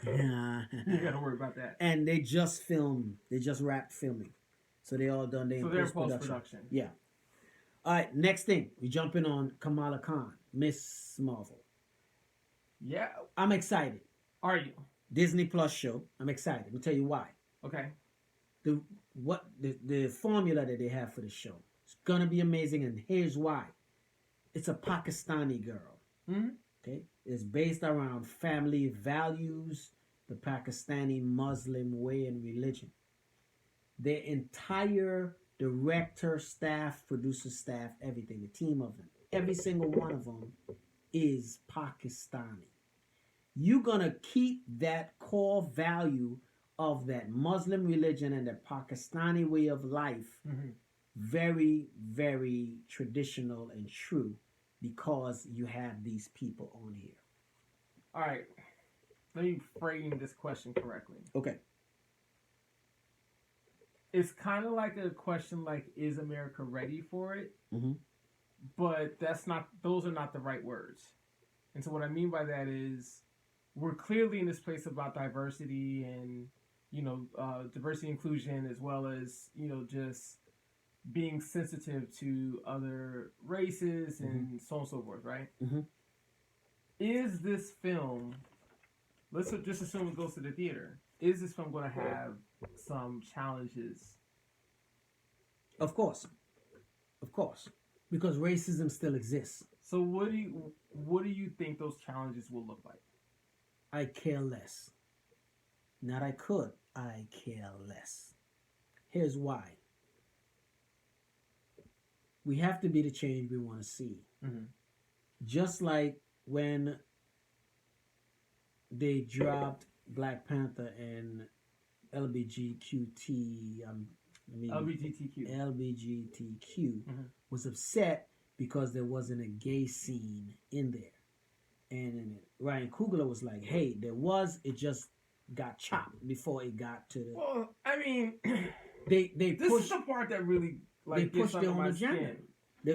you got to worry about that. And they just filmed. They just wrapped filming. So they all done. They're in post-production. Yeah. All right, next thing. We're jumping on Kamala Khan, Miss Marvel. Yeah. I'm excited. Are you? Disney Plus show. I'm excited. Let me tell you why. Okay. The formula that they have for the show. It's gonna be amazing, and here's why. It's a Pakistani girl. Mm-hmm. Okay? It's based around family values, the Pakistani Muslim way and religion. Their entire director, staff, producer staff, everything, the team of them, every single one of them is Pakistani. You're going to keep that core value of that Muslim religion and the Pakistani way of life very, very traditional and true because you have these people on here. All right. Let me frame this question correctly. Okay. It's kind of like a question like, is America ready for it? Mm-hmm. But those are not the right words. And so what I mean by that is we're clearly in this place about diversity and, diversity inclusion, as well as, just being sensitive to other races and so on and so forth, right? Mm-hmm. Is this film, let's just assume it goes to the theater, is this film going to have some challenges? Of course. Because racism still exists. So what do you think those challenges will look like? I care less. Not I could. I care less. Here's why. We have to be the change we want to see. Mm-hmm. Just like when they dropped Black Panther and LGBTQ was upset because there wasn't a gay scene in there. And Ryan Coogler was like, hey, there was, it just got chopped before it got to the... Well, I mean, they this pushed, is the part that really they pushed their own agenda. skin.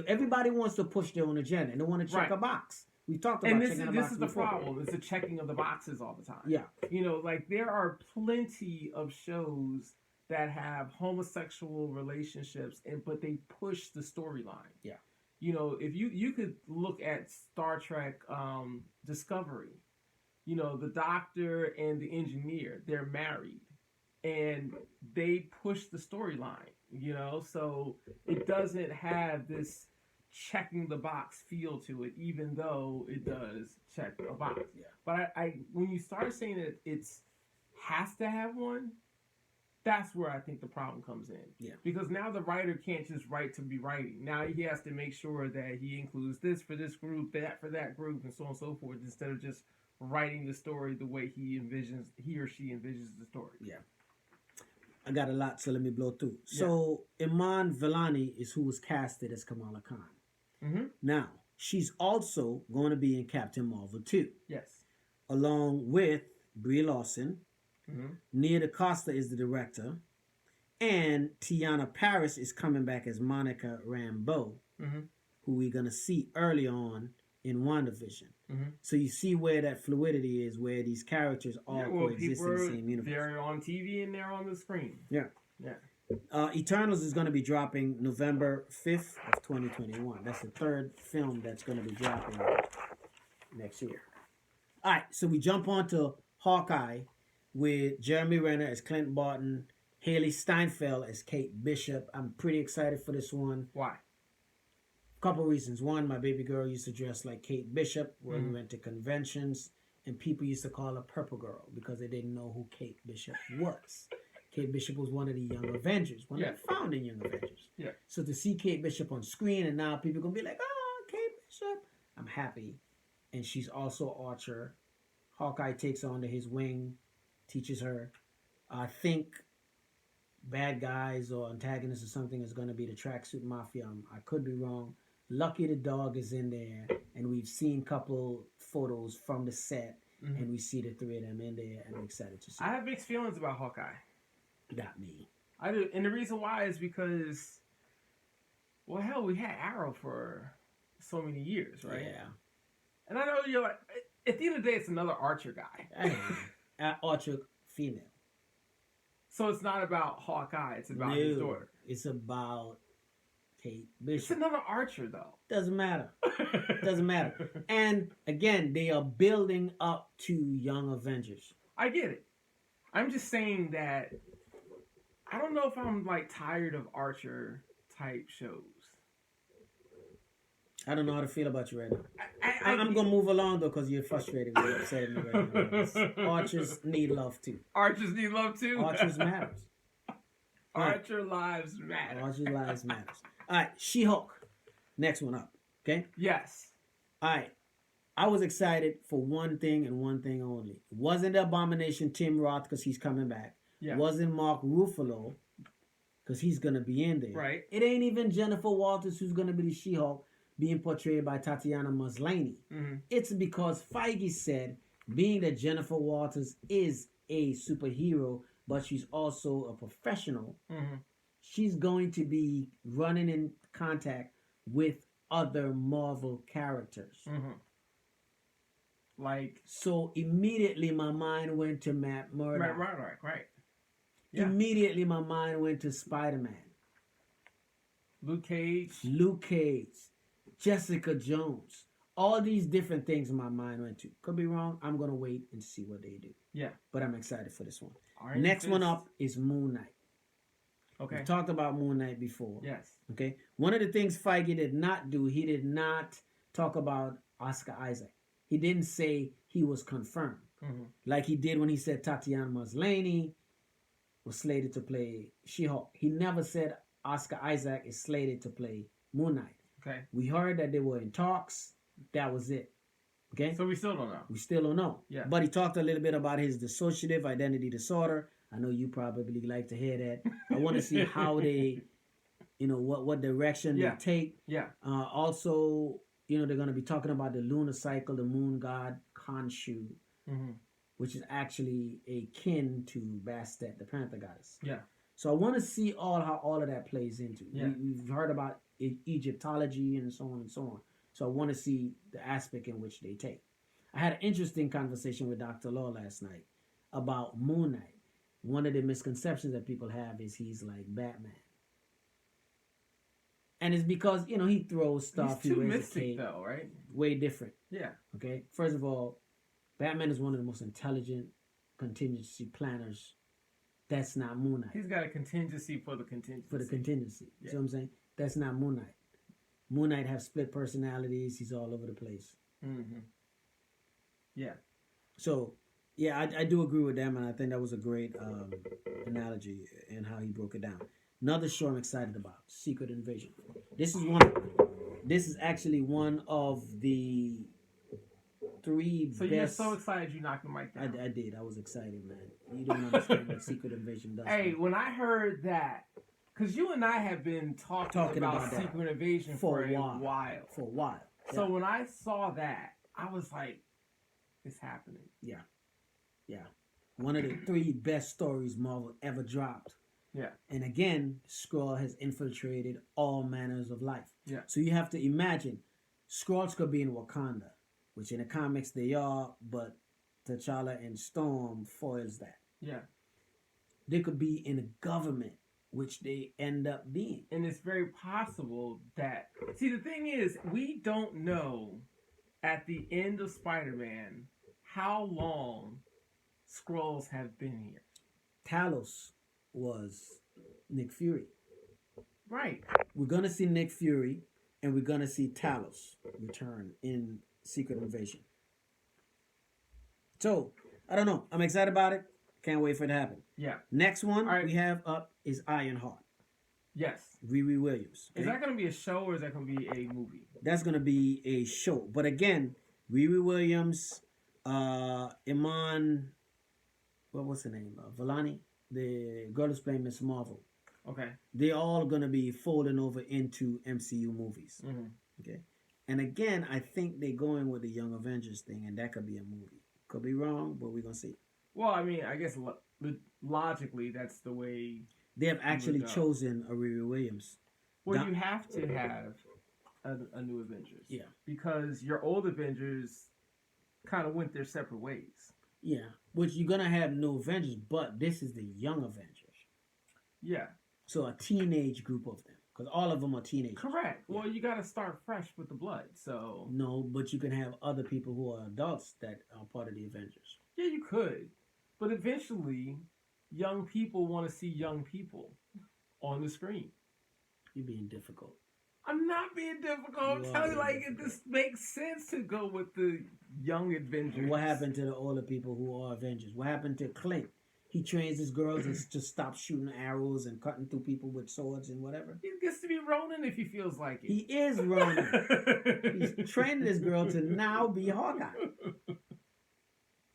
Everybody wants to push their own agenda and they want to check a box. We talked about checking a box this is the before. problem. It's the checking of the boxes all the time. Yeah. You know, like there are plenty of shows that have homosexual relationships, but they push the storyline. Yeah. You know, if you could look at Star Trek Discovery, you know, the doctor and the engineer, they're married, and they push the storyline. You know, so it doesn't have this checking the box feel to it, even though it does check a box. Yeah. But I when you start saying that it's has to have one, that's where I think the problem comes in. Yeah. Because now the writer can't just write to be writing. Now he has to make sure that he includes this for this group, that for that group, and so on and so forth, instead of just writing the story the way he or she envisions the story. Yeah. I got a lot, so let me blow through. Yeah. So Iman Vellani is who was casted as Kamala Khan. Mm-hmm. Now, she's also going to be in Captain Marvel 2. Yes. Along with Brie Larson. Mm-hmm. Nia DaCosta is the director. And Tiana Paris is coming back as Monica Rambeau, mm-hmm. who we're going to see early on in WandaVision. Mm-hmm. So you see where that fluidity is, where these characters all coexist in the same universe. They're on TV and they're on the screen. Yeah. Yeah. Eternals is going to be dropping November 5th of 2021. That's the third film that's going to be dropping next year. All right, so we jump on to Hawkeye with Jeremy Renner as Clint Barton, Haley Steinfeld as Kate Bishop. I'm pretty excited for this one. Why? Couple reasons. One, my baby girl used to dress like Kate Bishop when we went to conventions, and people used to call her Purple Girl because they didn't know who Kate Bishop was. Kate Bishop was one of the Young Avengers, one of the founding Young Avengers. Yeah. So to see Kate Bishop on screen, and now people are going to be like, oh, Kate Bishop. I'm happy. And she's also Archer. Hawkeye takes her under his wing, teaches her. I think bad guys or antagonists or something is going to be the Tracksuit Mafia. I could be wrong. Lucky the Dog is in there, and we've seen a couple photos from the set, and we see the three of them in there, and I'm excited to see. I have mixed feelings about Hawkeye. Not me. I do, and the reason why is because, well, hell, we had Arrow for so many years, right? Yeah. And I know you're like, at the end of the day, it's another Archer guy. Archer female. So it's not about Hawkeye, it's about his daughter. It's about Kate Bishop. It's another Archer, though. Doesn't matter. Doesn't matter. And again, they are building up to Young Avengers. I get it. I'm just saying that I don't know if I'm like tired of Archer type shows. I don't know how to feel about you right now. I'm going to move along, though, because you're frustrated with what upsetting me right now. Archers need love, too. Archers need love, too? Archers matters. Archer lives matter. Archer lives matters. All right, She-Hulk. Next one up, okay? Yes. All right. I was excited for one thing and one thing only. It wasn't the Abomination Tim Roth because he's coming back. Yeah. It wasn't Mark Ruffalo because he's going to be in there. Right. It ain't even Jennifer Walters who's going to be the She-Hulk being portrayed by Tatiana Maslany. Mm-hmm. It's because Feige said, being that Jennifer Walters is a superhero, but she's also a professional, she's going to be running in contact with other Marvel characters. Like, so immediately my mind went to Matt Murdock. Right. Yeah. Immediately my mind went to Spider-Man. Luke Cage. Jessica Jones. All these different things my mind went to. Could be wrong. I'm going to wait and see what they do. Yeah. But I'm excited for this one. Iron Next Fist. one up is Moon Knight. Okay. We've talked about Moon Knight before. Yes. Okay. One of the things Feige did not do, he did not talk about Oscar Isaac. He didn't say he was confirmed. Like he did when he said Tatiana Maslany was slated to play She-Hulk. He never said Oscar Isaac is slated to play Moon Knight. Okay. We heard that they were in talks. That was it. Okay? So we still don't know. We still don't know. Yeah. But he talked a little bit about his dissociative identity disorder. I know you probably like to hear that. I want to see how they, what direction they take. Yeah. Also, they're going to be talking about the lunar cycle, the moon god Khonshu, which is actually a kin to Bastet, the Panther goddess. Yeah. So I want to see how all of that plays into. Yeah. We've heard about Egyptology and so on and so on. So I want to see the aspect in which they take. I had an interesting conversation with Dr. Law last night about Moon Knight. One of the misconceptions that people have is he's like Batman. And it's because, he throws stuff. He's too mystic, though, right? Way different. Yeah. Okay? First of all, Batman is one of the most intelligent contingency planners. That's not Moon Knight. He's got a contingency for the contingency. For the contingency. Yeah. See what I'm saying? That's not Moon Knight. Moon Knight has split personalities. He's all over the place. Mm-hmm. Yeah. So, yeah, I do agree with them, and I think that was a great analogy in how he broke it down. Another show I'm excited about, Secret Invasion. This is actually one of the 3 So best. you're so excited you knocked the mic down. I did. I was excited, man. You don't understand what Secret Invasion does. Hey, when I heard that, because you and I have been talking about Secret Invasion for a while. For a while. So when I saw that, I was like, it's happening. Yeah. Yeah. One of the 3 best stories Marvel ever dropped. Yeah. And again, Skrull has infiltrated all manners of life. Yeah. So you have to imagine, Skrulls could be in Wakanda, which in the comics they are, but T'Challa and Storm foils that. Yeah. They could be in a government, which they end up being. And it's very possible that... See, the thing is, we don't know at the end of Spider-Man how long Skrulls have been here. Talos was Nick Fury. Right. We're going to see Nick Fury, and we're going to see Talos return in Secret Invasion. So, I don't know. I'm excited about it. Can't wait for it to happen. Yeah. Next one we have up is Ironheart. Yes. Riri Williams. Okay? Is that going to be a show or is that going to be a movie? That's going to be a show. But again, Riri Williams, Iman, what's her name? Vellani, the girl who's playing Miss Marvel. Okay. They're all going to be folding over into MCU movies. Mm-hmm. Okay. And again, I think they're going with the Young Avengers thing, and that could be a movie. Could be wrong, but we're going to see. Well, I mean, I guess logically, that's the way... They have actually chosen a Riri Williams. Well, you have to have a new Avengers. Yeah. Because your old Avengers kind of went their separate ways. Yeah. Which you're going to have new Avengers, but this is the Young Avengers. Yeah. So a teenage group of them. Because all of them are teenagers. Correct. Yeah. Well, you got to start fresh with the blood, so... No, but you can have other people who are adults that are part of the Avengers. Yeah, you could. But eventually, young people want to see young people on the screen. You're being difficult. I'm not being difficult. I'm telling you, like, it just makes sense to go with the young Avengers. And what happened to the older people who are Avengers? What happened to Clint? He trains his girls and just stops shooting arrows and cutting through people with swords and whatever. He gets to be Ronin if he feels like it. He is Ronin. He's training this girl to now be Hawkeye. All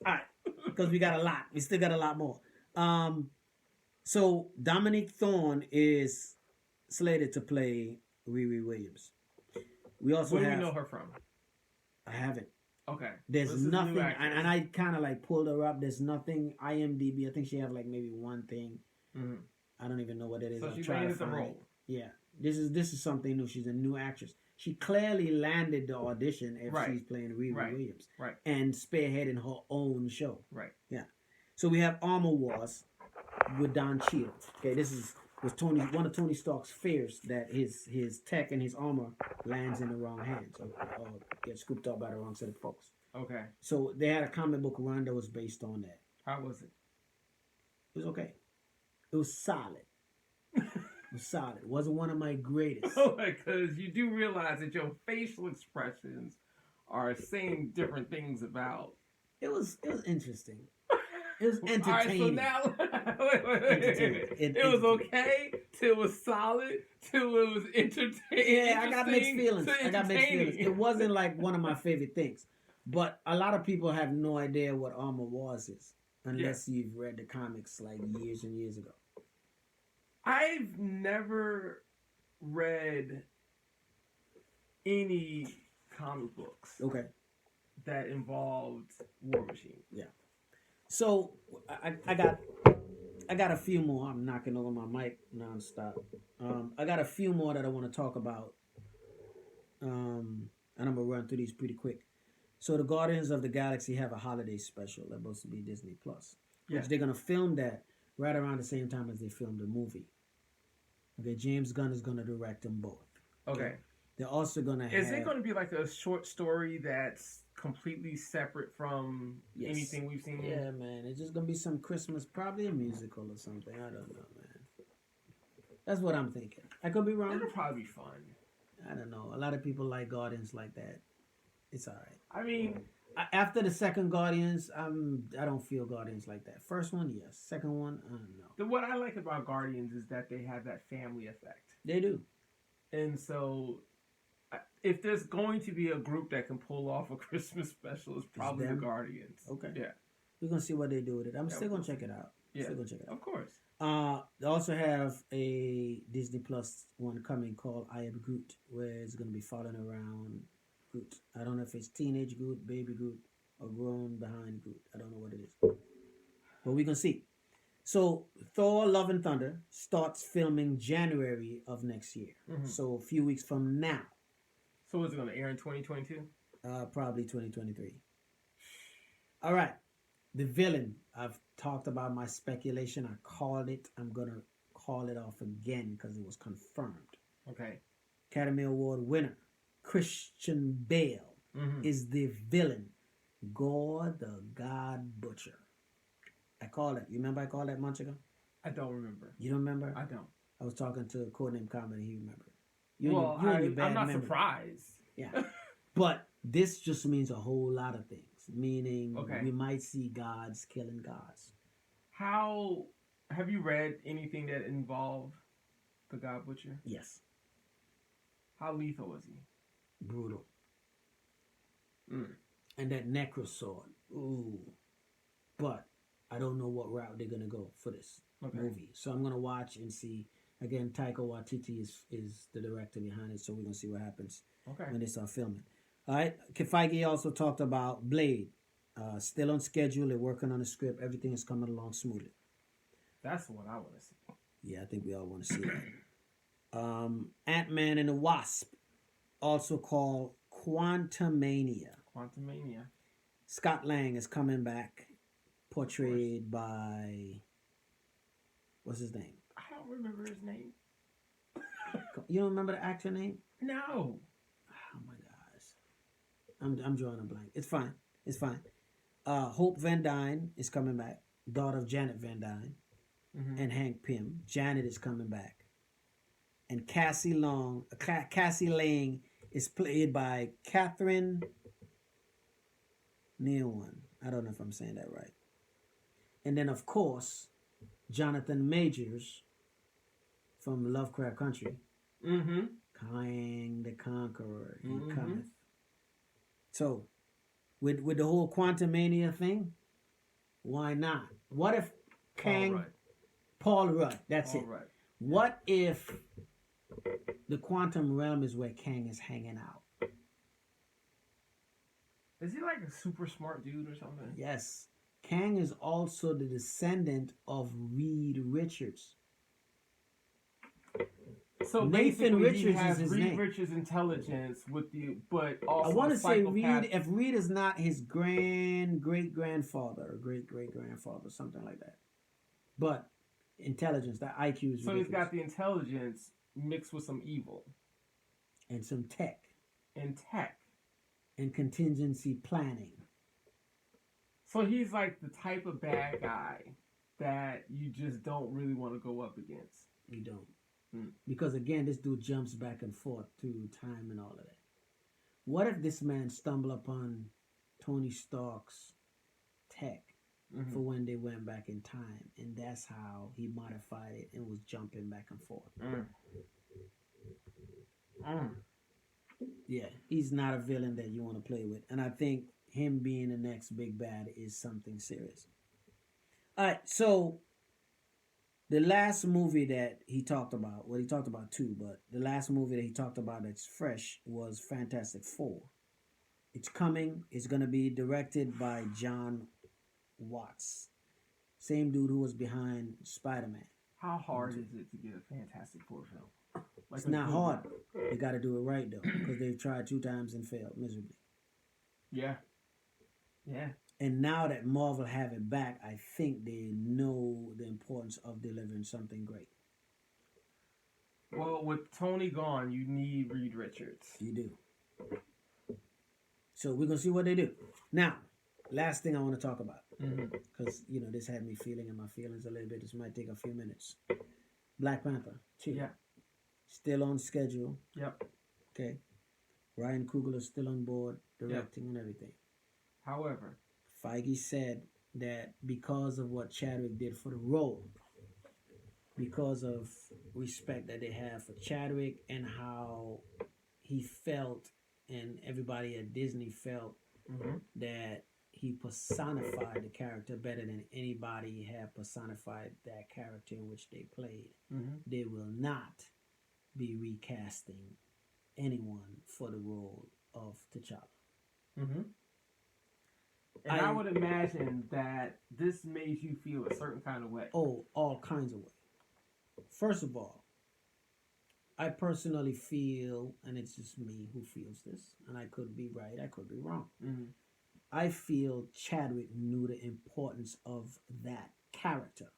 right, because we got a lot. We still got a lot more. So Dominique Thorne is slated to play Riri Williams. We also Where do we know her from? I haven't. Okay. There's nothing, and I kind of like pulled her up. There's nothing IMDb. I think she have like maybe one thing. Mm-hmm. I don't even know what it is. So she landed the role. Yeah, this is something new. She's a new actress. She clearly landed the audition if she's playing Riri Williams, and spearheading her own show. Right. Yeah. So we have Armor Wars with Don Cheadle. Okay, this was one of Tony Stark's fears that his tech and his armor lands in the wrong hands or gets scooped up by the wrong set of folks. Okay. So they had a comic book run that was based on that. How was it? It was okay. It was solid. It was solid. It wasn't one of my greatest. Oh, because you do realize that your facial expressions are saying different things about. It was interesting. It was entertaining. All right, so now, wait. It was okay till it was solid till it was entertaining. Yeah, I got mixed feelings. It wasn't like one of my favorite things. But a lot of people have no idea what Armor Wars is unless you've read the comics like years and years ago. I've never read any comic books that involved War Machine. Yeah. So I I got a few more. I'm knocking over my mic nonstop. I got a few more that I want to talk about. And I'm gonna run through these pretty quick. So the Guardians of the Galaxy have a holiday special that's supposed to be Disney Plus, which they're gonna film that right around the same time as they filmed the movie. Okay, James Gunn is gonna direct them both. Okay. They're also gonna have. Is it going to be like a short story that's completely separate from anything we've seen? Yeah, man. It's just gonna be some Christmas, probably a musical or something. I don't know, man. That's what I'm thinking. I could be wrong. It'll probably be fun. I don't know. A lot of people like Guardians like that. It's all right. I mean, after the second Guardians, I don't feel Guardians like that. First one, yes. Second one, I don't know. What I like about Guardians is that they have that family effect. They do. And so, if there's going to be a group that can pull off a Christmas special, it's probably the Guardians. Okay. Yeah. We're going to see what they do with it. I'm still going to check it out. Yeah. Still going to check it out. Of course. They also have a Disney Plus one coming called I Am Groot, where it's going to be following around Groot. I don't know if it's teenage Groot, baby Groot, or grown behind Groot. I don't know what it is. But we're going to see. So Thor Love and Thunder starts filming January of next year. Mm-hmm. So a few weeks from now. So is it going to air in 2022? Probably 2023. All right. The villain. I've talked about my speculation. I called it. I'm going to call it off again because it was confirmed. Okay. Academy Award winner Christian Bale is the villain. Gore the God Butcher. I called it. You remember I called that months ago? I don't remember. You don't remember? I don't. I was talking to a codename Comedy. He remembered. I'm not surprised. Yeah. But this just means a whole lot of things. Meaning we might see gods killing gods. How have you read anything that involved the God Butcher? Yes. How lethal was he? Brutal. And that necro sword. Ooh. But I don't know what route they're gonna go for this movie. So I'm gonna watch and see. Again, Taika Waititi is the director behind it, so we're gonna see what happens when they start filming. All right. Feige also talked about Blade. Still on schedule. They're working on the script. Everything is coming along smoothly. That's the one I want to see. Yeah, I think we all want to see that. Ant-Man and the Wasp, also called Quantumania. Quantumania. Scott Lang is coming back, portrayed by, what's his name? I don't remember his name. You don't remember the actor name? No. Oh my gosh. I'm drawing a blank. It's fine. It's fine. Hope Van Dyne is coming back, daughter of Janet Van Dyne and Hank Pym. Janet is coming back. And Cassie Lang is played by Catherine Nealon. I don't know if I'm saying that right. And then, of course, Jonathan Majors from Lovecraft Country. Kang the Conqueror. He cometh. So, with the whole Quantumania thing, why not? What if Kang... Paul Rudd. That's it. Rudd. What if the quantum realm is where Kang is hanging out? Is he like a super smart dude or something? Yes. Kang is also the descendant of Reed Richards. So Nathan Richards he has is his Reed name. Richards' intelligence with the, but also I want to say Reed. If Reed is not his great grandfather or great grandfather, something like that. But intelligence, that IQ is ridiculous. So he's got the intelligence mixed with some evil. And some tech. And contingency planning. So he's like the type of bad guy that you just don't really want to go up against. You don't. Because again, this dude jumps back and forth through time and all of that. What if this man stumbled upon Tony Stark's tech for when they went back in time, and that's how he modified it and was jumping back and forth? Yeah, he's not a villain that you want to play with, and I think him being the next big bad is something serious. All right, so the last movie that he talked about, well, he talked about two, but the last movie that he talked about that's fresh was Fantastic Four. It's coming. It's going to be directed by John Watts. Same dude who was behind Spider-Man. How hard is it to get a Fantastic Four film? Like It's a not good hard. one? You got to do it right though, because they've tried 2 times and failed miserably. Yeah. Yeah. And now that Marvel have it back, I think they know the importance of delivering something great. Well, with Tony gone, you need Reed Richards. You do. So we're gonna see what they do. Now, last thing I want to talk about, because this had me feeling in my feelings a little bit. This might take a few minutes. Black Panther 2. Yeah. Still on schedule. Yep. Okay. Ryan Coogler is still on board, directing and everything. However, Feige said that because of what Chadwick did for the role, because of respect that they have for Chadwick and how he felt and everybody at Disney felt that he personified the character better than anybody had personified that character in which they played. They will not be recasting anyone for the role of T'Challa. And I would imagine that this made you feel a certain kind of way. Oh, all kinds of ways. First of all, I personally feel, and it's just me who feels this, and I could be right, I could be wrong. I feel Chadwick knew the importance of that character,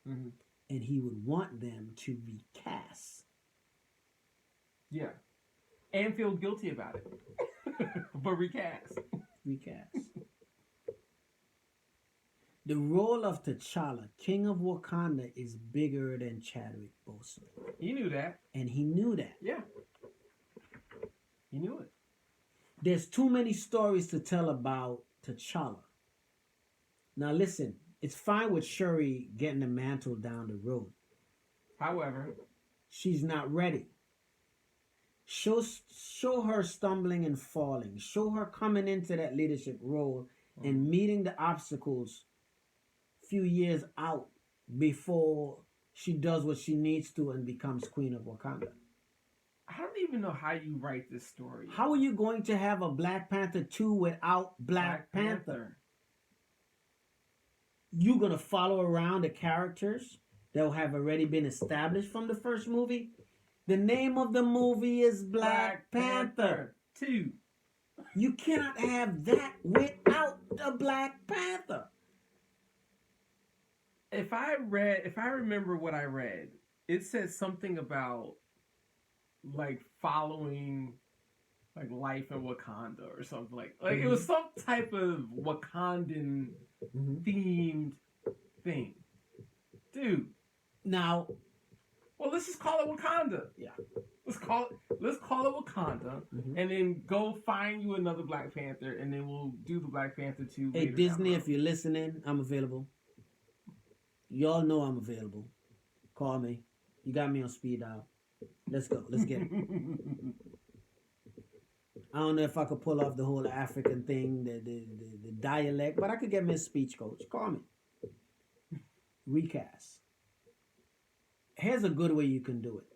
and he would want them to recast. Yeah. And feel guilty about it. But recast. The role of T'Challa, King of Wakanda, is bigger than Chadwick Boseman. He knew that. And he knew that. Yeah. He knew it. There's too many stories to tell about T'Challa. Now listen, it's fine with Shuri getting the mantle down the road. However, she's not ready. Show her stumbling and falling. Show her coming into that leadership role and meeting the obstacles few years out before she does what she needs to and becomes Queen of Wakanda. I don't even know how you write this story. How are you going to have a Black Panther 2 without Black Panther? You're going to follow around the characters that have already been established from the first movie? The name of the movie is Black Panther 2. You cannot have that without the Black Panther. If I remember what I read, it said something about like following like life in Wakanda or something like it was some type of Wakandan themed thing. Dude. Now, well, let's just call it Wakanda. Yeah. Let's call it Wakanda, and then go find you another Black Panther, and then we'll do the Black Panther 2. Hey, Disney, if you're listening, I'm available. Y'all know I'm available. Call me. You got me on speed dial. Let's go. Let's get it. I don't know if I could pull off the whole African thing, the dialect, but I could get me a speech coach. Call me. Recast. Here's a good way you can do it.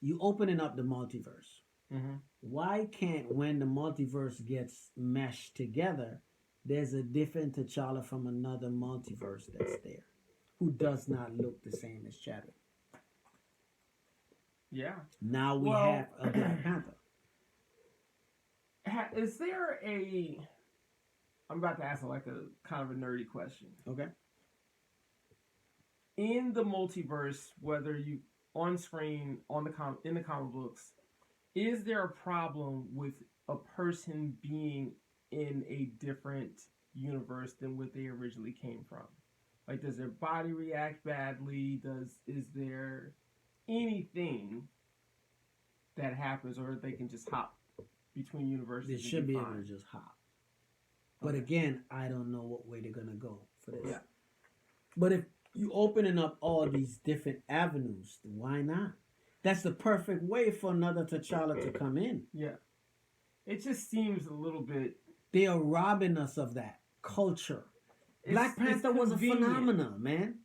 You opening up the multiverse. Why can't, when the multiverse gets meshed together, there's a different T'Challa from another multiverse that's there, who does not look the same as Chadwick? Yeah. Now we have a Black Panther. Is there a... I'm about to ask like a kind of a nerdy question. Okay. In the multiverse, whether you on screen, in the comic books, is there a problem with a person being in a different universe than what they originally came from? Like, does their body react badly? Is there anything that happens, or they can just hop between universes? They should be able to just hop. But again, I don't know what way they're gonna go for this. Yeah. But if you opening up all these different avenues, why not? That's the perfect way for another T'Challa to come in. Yeah. It just seems a little bit... They are robbing us of that culture. Black Panther was a phenomenon, man.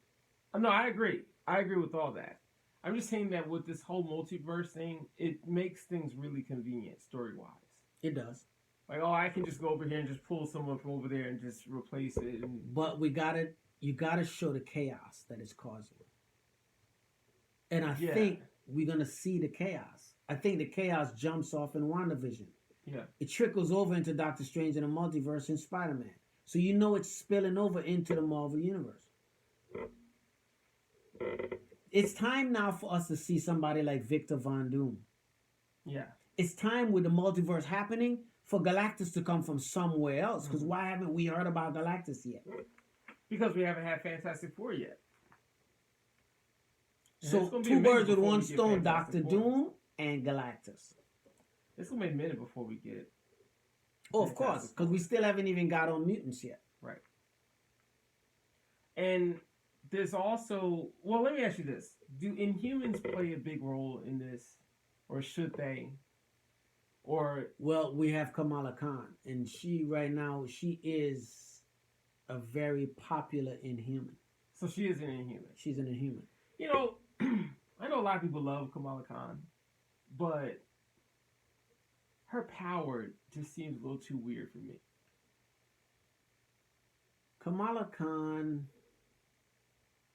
No, I agree. I agree with all that. I'm just saying that with this whole multiverse thing, it makes things really convenient story-wise. It does. Like, oh, I can just go over here and just pull someone from over there and just replace it. But we gotta you got to show the chaos that it's causing. And I Yeah. think we're going to see the chaos. I think the chaos jumps off in WandaVision. Yeah. It trickles over into Doctor Strange and the Multiverse and Spider-Man. So you know it's spilling over into the Marvel Universe. It's time now for us to see somebody like Victor Von Doom. Yeah. It's time with the multiverse happening for Galactus to come from somewhere else. Because why haven't we heard about Galactus yet? Because we haven't had Fantastic Four yet. So two birds with one stone, Doctor Doom and Galactus. It's going to be a minute before we get it. Oh, of course. Because we still haven't even got on mutants yet. Right. And there's also... Well, let me ask you this. Do Inhumans play a big role in this? Or should they? Or... Well, we have Kamala Khan. And she, right now, she is a very popular Inhuman. So she is an Inhuman. She's an Inhuman. You know, I know a lot of people love Kamala Khan. But her power just seems a little too weird for me. Kamala Khan,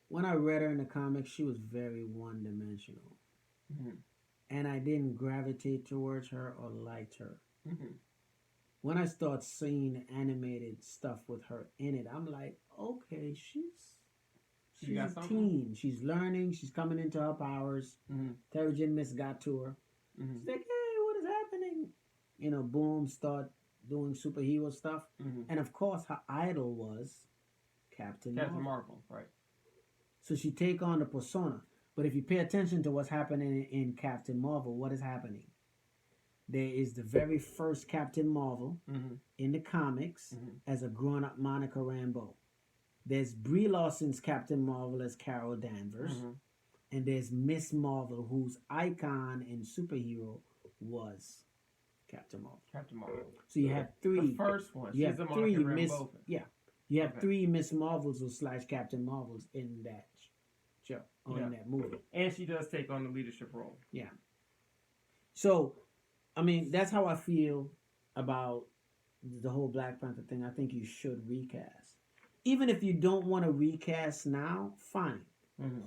when I read her in the comics, she was very one-dimensional. Mm-hmm. And I didn't gravitate towards her or liked her. Mm-hmm. When I start seeing animated stuff with her in it, I'm like, okay, she's a teen. She's learning. She's coming into her powers. Mm-hmm. Terrigen Mist got to her. Mm-hmm. She's like, hey, what is happening? You know, boom, start doing superhero stuff. Mm-hmm. And of course, her idol was Captain Marvel, right. So she take on the persona. But if you pay attention to what's happening in Captain Marvel, what is happening? There is the very first Captain Marvel in the comics as a grown-up Monica Rambeau. There's Brie Larson's Captain Marvel as Carol Danvers. And there's Miss Marvel, whose icon and superhero was Captain Marvel. So you have three. The first one. You She's have the three Monica Miss. Rambeau. Yeah, you have three Miss Marvels or / Captain Marvels in that show or in that movie. And she does take on the leadership role. Yeah. So, I mean, that's how I feel about the whole Black Panther thing. I think you should recast. Even if you don't want to recast now, fine.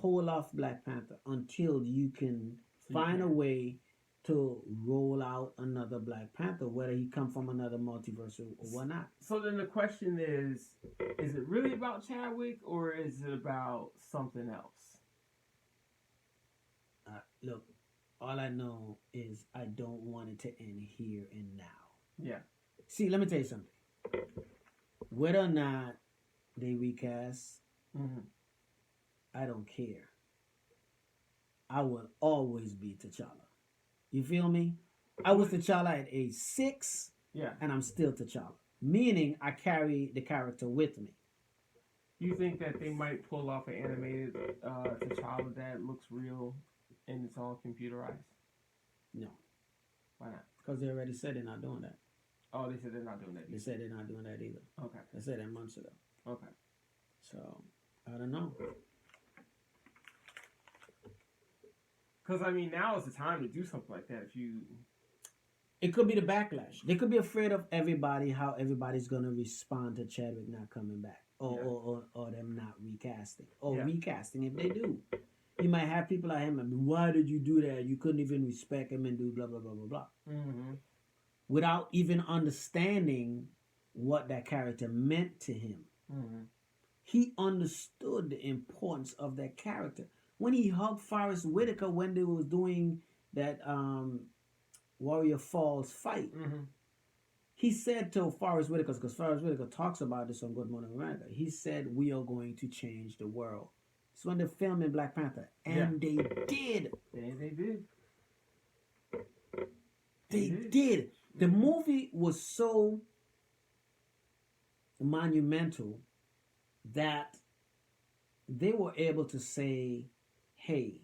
Hold off Black Panther until you can find a way to roll out another Black Panther, whether he come from another multiverse or whatnot. So then the question is it really about Chadwick or is it about something else? Look, all I know is I don't want it to end here and now. Yeah. See, let me tell you something. Whether or not they recast, I don't care. I will always be T'Challa. You feel me? I was T'Challa at age 6, and I'm still T'Challa. Meaning, I carry the character with me. You think that they might pull off an animated T'Challa that looks real and it's all computerized? No. Why not? Because they already said they're not doing that. Oh, they said they're not doing that either. They said they're not doing that either. Okay. They said that months ago. Okay. So, I don't know. Because, I mean, now is the time to do something like that. It could be the backlash. They could be afraid of how everybody's going to respond to Chadwick not coming back. Or them not recasting. Or recasting if they do. You might have people like him, I mean, why did you do that? You couldn't even respect him and do blah, blah, blah, blah, blah. Without even understanding what that character meant to him. He understood the importance of that character. When he hugged Forrest Whitaker when they was doing that Warrior Falls fight, he said to Forrest Whitaker, because Forrest Whitaker talks about this on Good Morning America, he said, we are going to change the world. It's when they're filming Black Panther. And they did. Yeah, they did. They did. The movie was so monumental that they were able to say, hey,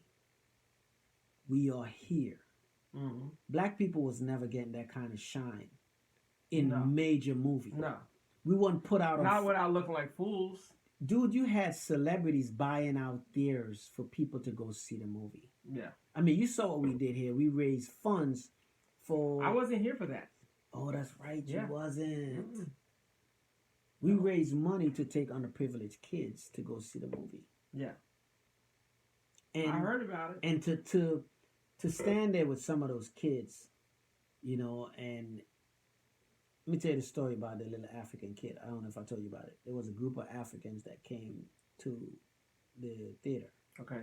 we are here. Black people was never getting that kind of shine in major movies. No. We weren't put out Not without looking like fools. Dude, you had celebrities buying out theaters for people to go see the movie. Yeah. I mean, you saw what we did here. We raised funds for... I wasn't here for that. Oh, that's right. You wasn't. We raise money to take underprivileged kids to go see the movie. Yeah. And I heard about it. And to stand there with some of those kids, you know, and let me tell you the story about the little African kid. I don't know if I told you about it. There was a group of Africans that came to the theater. Okay.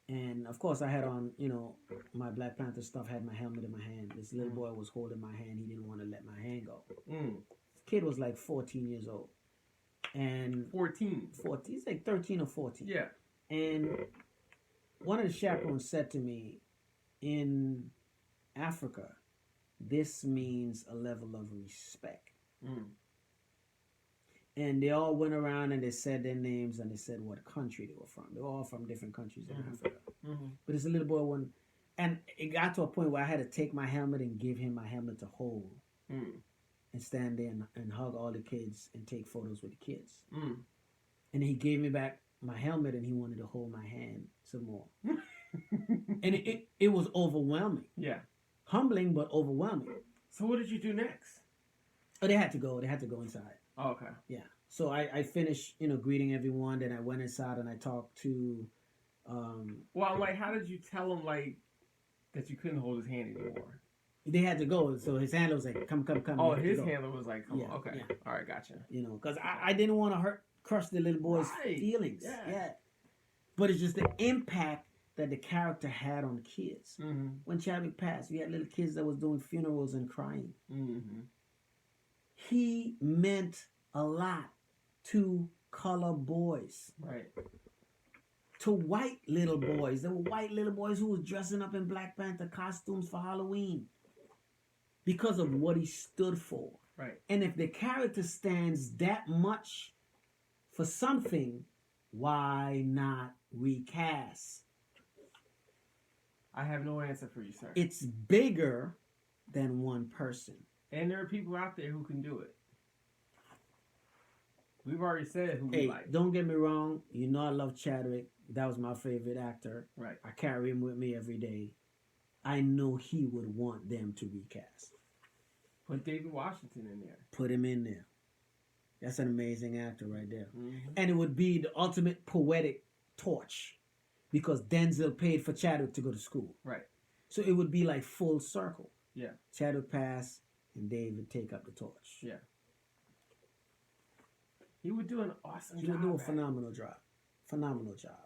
And of course I had on, you know, my Black Panther stuff, had my helmet in my hand. This little boy was holding my hand. He didn't want to let my hand go. This kid was like 14 years old. And 14. He's like 13 or 14. Yeah. And one of the chaperones said to me, in Africa, this means a level of respect. And they all went around and they said their names and they said what country they were from. They were all from different countries in Africa. But this little boy one, and it got to a point where I had to take my helmet and give him my helmet to hold. And stand there and hug all the kids and take photos with the kids. And he gave me back my helmet and he wanted to hold my hand some more. And it was overwhelming. Yeah. Humbling, but overwhelming. So what did you do next? Oh, they had to go. They had to go inside. Oh, okay. Yeah. So I finished, you know, greeting everyone. Then I went inside and I talked to... well, I'm like, how did you tell him, like, that you couldn't hold his hand anymore? They had to go. So his handler was like, come. Oh, his handler was like, come on. Okay. Yeah. All right, gotcha. You know, because I didn't want to crush the little boy's feelings. Yeah. But it's just the impact that the character had on the kids. When Chadwick passed, we had little kids that was doing funerals and crying. He meant a lot to color boys. Right. To white little boys. There were white little boys who was dressing up in Black Panther costumes for Halloween because of what he stood for. Right. And if the character stands that much for something, why not recast? I have no answer for you, sir. It's bigger than one person. And there are people out there who can do it. We've already said who we like. Don't get me wrong. You know I love Chadwick. That was my favorite actor. Right. I carry him with me every day. I know he would want them to recast. Put David Washington in there. Put him in there. That's an amazing actor right there. And it would be the ultimate poetic torch because Denzel paid for Chadwick to go to school. Right. So it would be like full circle. Yeah. Chadwick pass and David take up the torch. Yeah. He would do an awesome job. He would do a phenomenal job. Phenomenal job.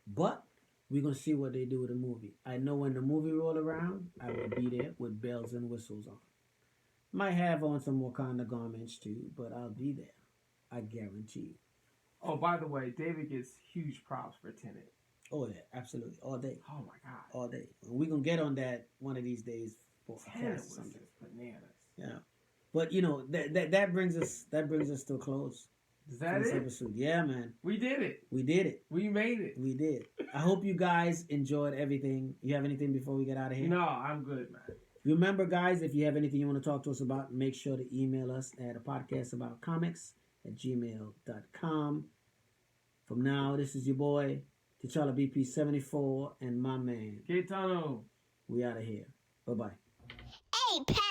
But we're going to see what they do with the movie. I know when the movie roll around, I will be there with bells and whistles on. Might have on some Wakanda garments too, but I'll be there. I guarantee you. Oh, by the way, David gets huge props for Tenet. Oh, yeah, absolutely. All day. Oh, my God. All day. We're going to get on that one of these days for Tenet was just bananas. Yeah. But, you know, that brings us to a close. Is that it? Episode. Yeah, man. We did it. We did it. We made it. We did. I hope you guys enjoyed everything. You have anything before we get out of here? No, I'm good, man. Remember, guys, if you have anything you want to talk to us about, make sure to email us at APodcastAboutComics@gmail.com. From now, this is your boy, T'Challa BP74, and my man, Keitano. We out of here. Bye-bye. A.P.A.C.